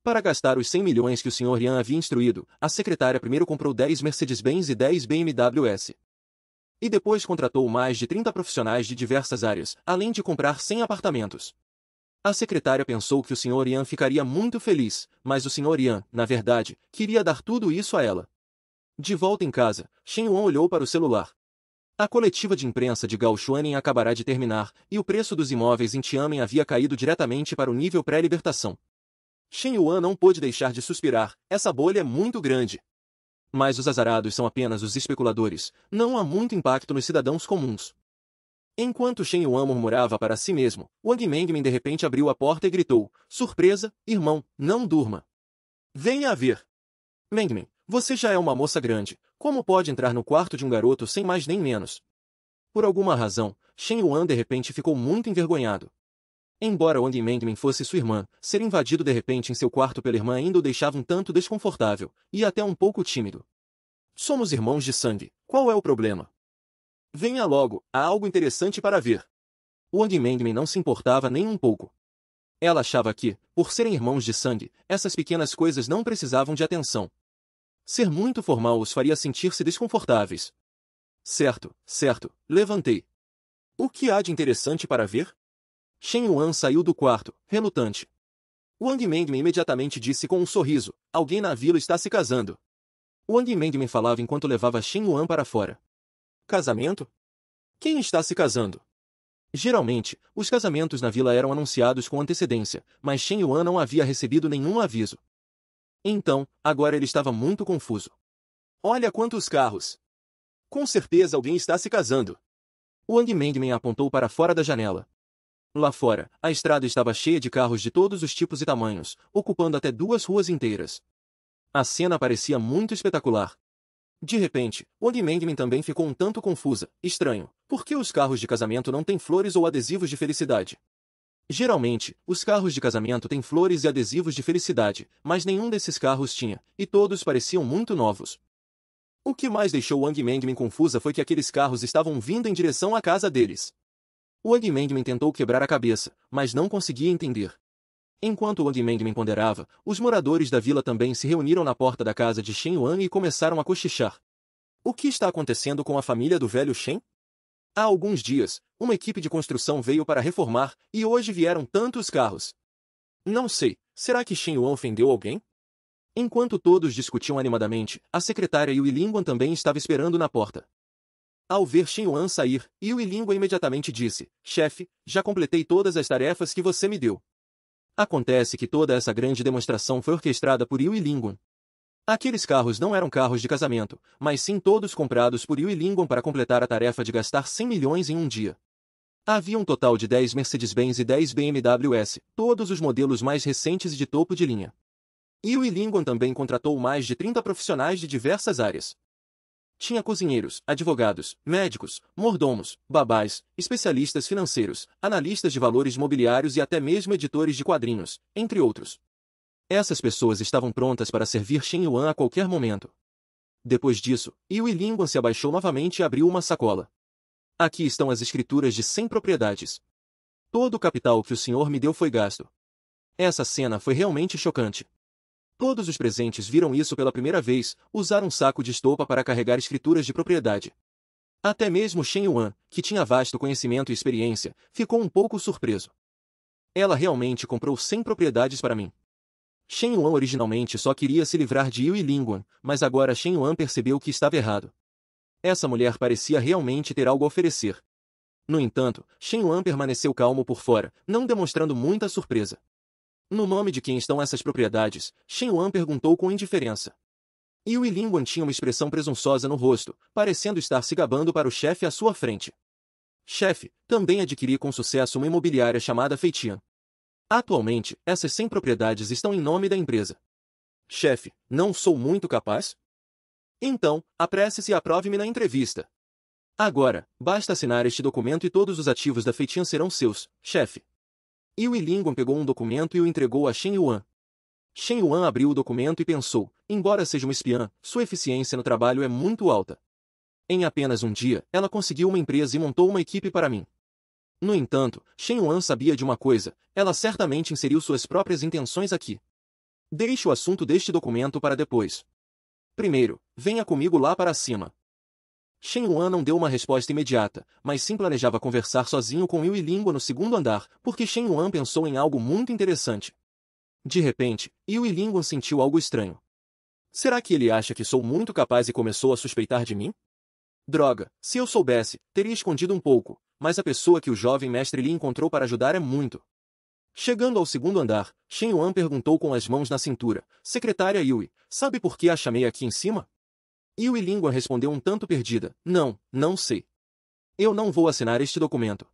Para gastar os 100 milhões que o Sr. Yan havia instruído, a secretária primeiro comprou 10 Mercedes-Benz e 10 BMWs. E depois contratou mais de 30 profissionais de diversas áreas, além de comprar 100 apartamentos. A secretária pensou que o Sr. Yan ficaria muito feliz, mas o Sr. Yan, na verdade, queria dar tudo isso a ela. De volta em casa, Shen Yuan olhou para o celular. A coletiva de imprensa de Gao Xuanin acabará de terminar, e o preço dos imóveis em Tianmen havia caído diretamente para o nível pré-libertação. Shen Yuan não pôde deixar de suspirar, essa bolha é muito grande. Mas os azarados são apenas os especuladores, não há muito impacto nos cidadãos comuns. Enquanto Shen Yuan murmurava para si mesmo, Wang Mengmin de repente abriu a porta e gritou, surpresa, irmão, não durma. Venha a ver. Mengmin, você já é uma moça grande, como pode entrar no quarto de um garoto sem mais nem menos? Por alguma razão, Shen Yuan de repente ficou muito envergonhado. Embora Wang Mengmin fosse sua irmã, ser invadido de repente em seu quarto pela irmã ainda o deixava um tanto desconfortável, e até um pouco tímido. Somos irmãos de sangue, qual é o problema? Venha logo, há algo interessante para ver. Wang Mengmin não se importava nem um pouco. Ela achava que, por serem irmãos de sangue, essas pequenas coisas não precisavam de atenção. Ser muito formal os faria sentir-se desconfortáveis. Certo, levantei. O que há de interessante para ver? Shen Yuan saiu do quarto, relutante. Wang Mengmen imediatamente disse com um sorriso, alguém na vila está se casando. Wang Mengmen falava enquanto levava Shen Yuan para fora. Casamento? Quem está se casando? Geralmente, os casamentos na vila eram anunciados com antecedência, mas Shen Yuan não havia recebido nenhum aviso. Então, agora ele estava muito confuso. Olha quantos carros! Com certeza alguém está se casando. Wang Mengmen apontou para fora da janela. Lá fora, a estrada estava cheia de carros de todos os tipos e tamanhos, ocupando até 2 ruas inteiras. A cena parecia muito espetacular. De repente, Wang Mengmen também ficou um tanto confusa. Estranho, por que os carros de casamento não têm flores ou adesivos de felicidade? Geralmente, os carros de casamento têm flores e adesivos de felicidade, mas nenhum desses carros tinha, e todos pareciam muito novos. O que mais deixou Wang Mengmen confusa foi que aqueles carros estavam vindo em direção à casa deles. Wang Mengmen tentou quebrar a cabeça, mas não conseguia entender. Enquanto Wang Mengmen ponderava, os moradores da vila também se reuniram na porta da casa de Shen Yuan e começaram a cochichar. O que está acontecendo com a família do velho Shen? Há alguns dias, uma equipe de construção veio para reformar, e hoje vieram tantos carros. Não sei, será que Shen Yuan ofendeu alguém? Enquanto todos discutiam animadamente, a secretária Yui Lingguan também estava esperando na porta. Ao ver Shen Yuan sair, Yui Lingguan imediatamente disse, chefe, já completei todas as tarefas que você me deu. Acontece que toda essa grande demonstração foi orquestrada por Yui Lingguan. Aqueles carros não eram carros de casamento, mas sim todos comprados por Yui Lingguan para completar a tarefa de gastar 100 milhões em um dia. Havia um total de 10 Mercedes-Benz e 10 BMWs, todos os modelos mais recentes e de topo de linha. Yui Lingguan também contratou mais de 30 profissionais de diversas áreas. Tinha cozinheiros, advogados, médicos, mordomos, babás, especialistas financeiros, analistas de valores mobiliários e até mesmo editores de quadrinhos, entre outros. Essas pessoas estavam prontas para servir Shen Yuan a qualquer momento. Depois disso, Yui Lingguan se abaixou novamente e abriu uma sacola. Aqui estão as escrituras de 100 propriedades. Todo o capital que o senhor me deu foi gasto. Essa cena foi realmente chocante. Todos os presentes viram isso pela primeira vez, usar um saco de estopa para carregar escrituras de propriedade. Até mesmo Shen Yuan, que tinha vasto conhecimento e experiência, ficou um pouco surpreso. Ela realmente comprou 100 propriedades para mim. Shen Yuan originalmente só queria se livrar de Yui Lingguan, mas agora Shen Yuan percebeu que estava errado. Essa mulher parecia realmente ter algo a oferecer. No entanto, Shen Yuan permaneceu calmo por fora, não demonstrando muita surpresa. No nome de quem estão essas propriedades? Shen Yuan perguntou com indiferença. Yui Lingguan tinha uma expressão presunçosa no rosto, parecendo estar se gabando para o chefe à sua frente. Chefe, também adquiri com sucesso uma imobiliária chamada Feitian. Atualmente, essas 100 propriedades estão em nome da empresa. Chefe, não sou muito capaz? Então, apresse-se e aprove-me na entrevista. Agora, basta assinar este documento e todos os ativos da Feitian serão seus, chefe. Yui Lingguan pegou um documento e o entregou a Shen Yuan. Shen Yuan abriu o documento e pensou, embora seja uma espiã, sua eficiência no trabalho é muito alta. Em apenas um dia, ela conseguiu uma empresa e montou uma equipe para mim. No entanto, Shen Yuan sabia de uma coisa, ela certamente inseriu suas próprias intenções aqui. Deixe o assunto deste documento para depois. Primeiro, venha comigo lá para cima. Shen Yuan não deu uma resposta imediata, mas sim planejava conversar sozinho com Yui Lingguan no segundo andar, porque Shen Yuan pensou em algo muito interessante. De repente, Yui Lingguan sentiu algo estranho. Será que ele acha que sou muito capaz e começou a suspeitar de mim? Droga, se eu soubesse, teria escondido um pouco, mas a pessoa que o jovem mestre Li encontrou para ajudar é muito. Chegando ao segundo andar, Shen Yuan perguntou com as mãos na cintura, Secretária Yui, sabe por que a chamei aqui em cima? Yui Lingguan respondeu um tanto perdida, não sei. Eu não vou assinar este documento.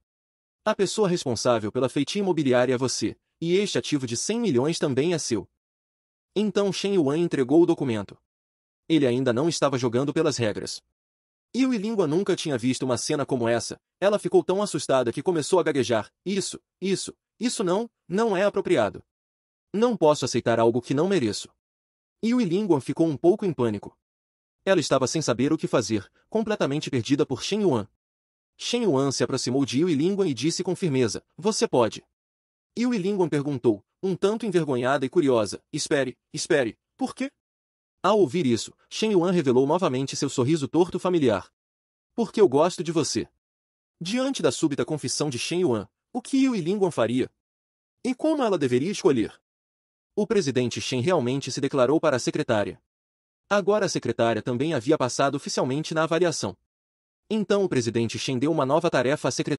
A pessoa responsável pela Feitian imobiliária é você, e este ativo de 100 milhões também é seu. Então Shen Yuan entregou o documento. Ele ainda não estava jogando pelas regras. Yui Lingguan nunca tinha visto uma cena como essa, ela ficou tão assustada que começou a gaguejar, isso não é apropriado. Não posso aceitar algo que não mereço. Yui Lingguan ficou um pouco em pânico. Ela estava sem saber o que fazer, completamente perdida por Shen Yuan. Shen Yuan se aproximou de Yui Lingguan e disse com firmeza, você pode. Yui Lingguan perguntou, um tanto envergonhada e curiosa, espere, por quê? Ao ouvir isso, Shen Yuan revelou novamente seu sorriso torto familiar. Porque eu gosto de você. Diante da súbita confissão de Shen Yuan, o que Yue Lingguan faria? E como ela deveria escolher? O presidente Shen realmente se declarou para a secretária. Agora a secretária também havia passado oficialmente na avaliação. Então o presidente Shen deu uma nova tarefa à secretária.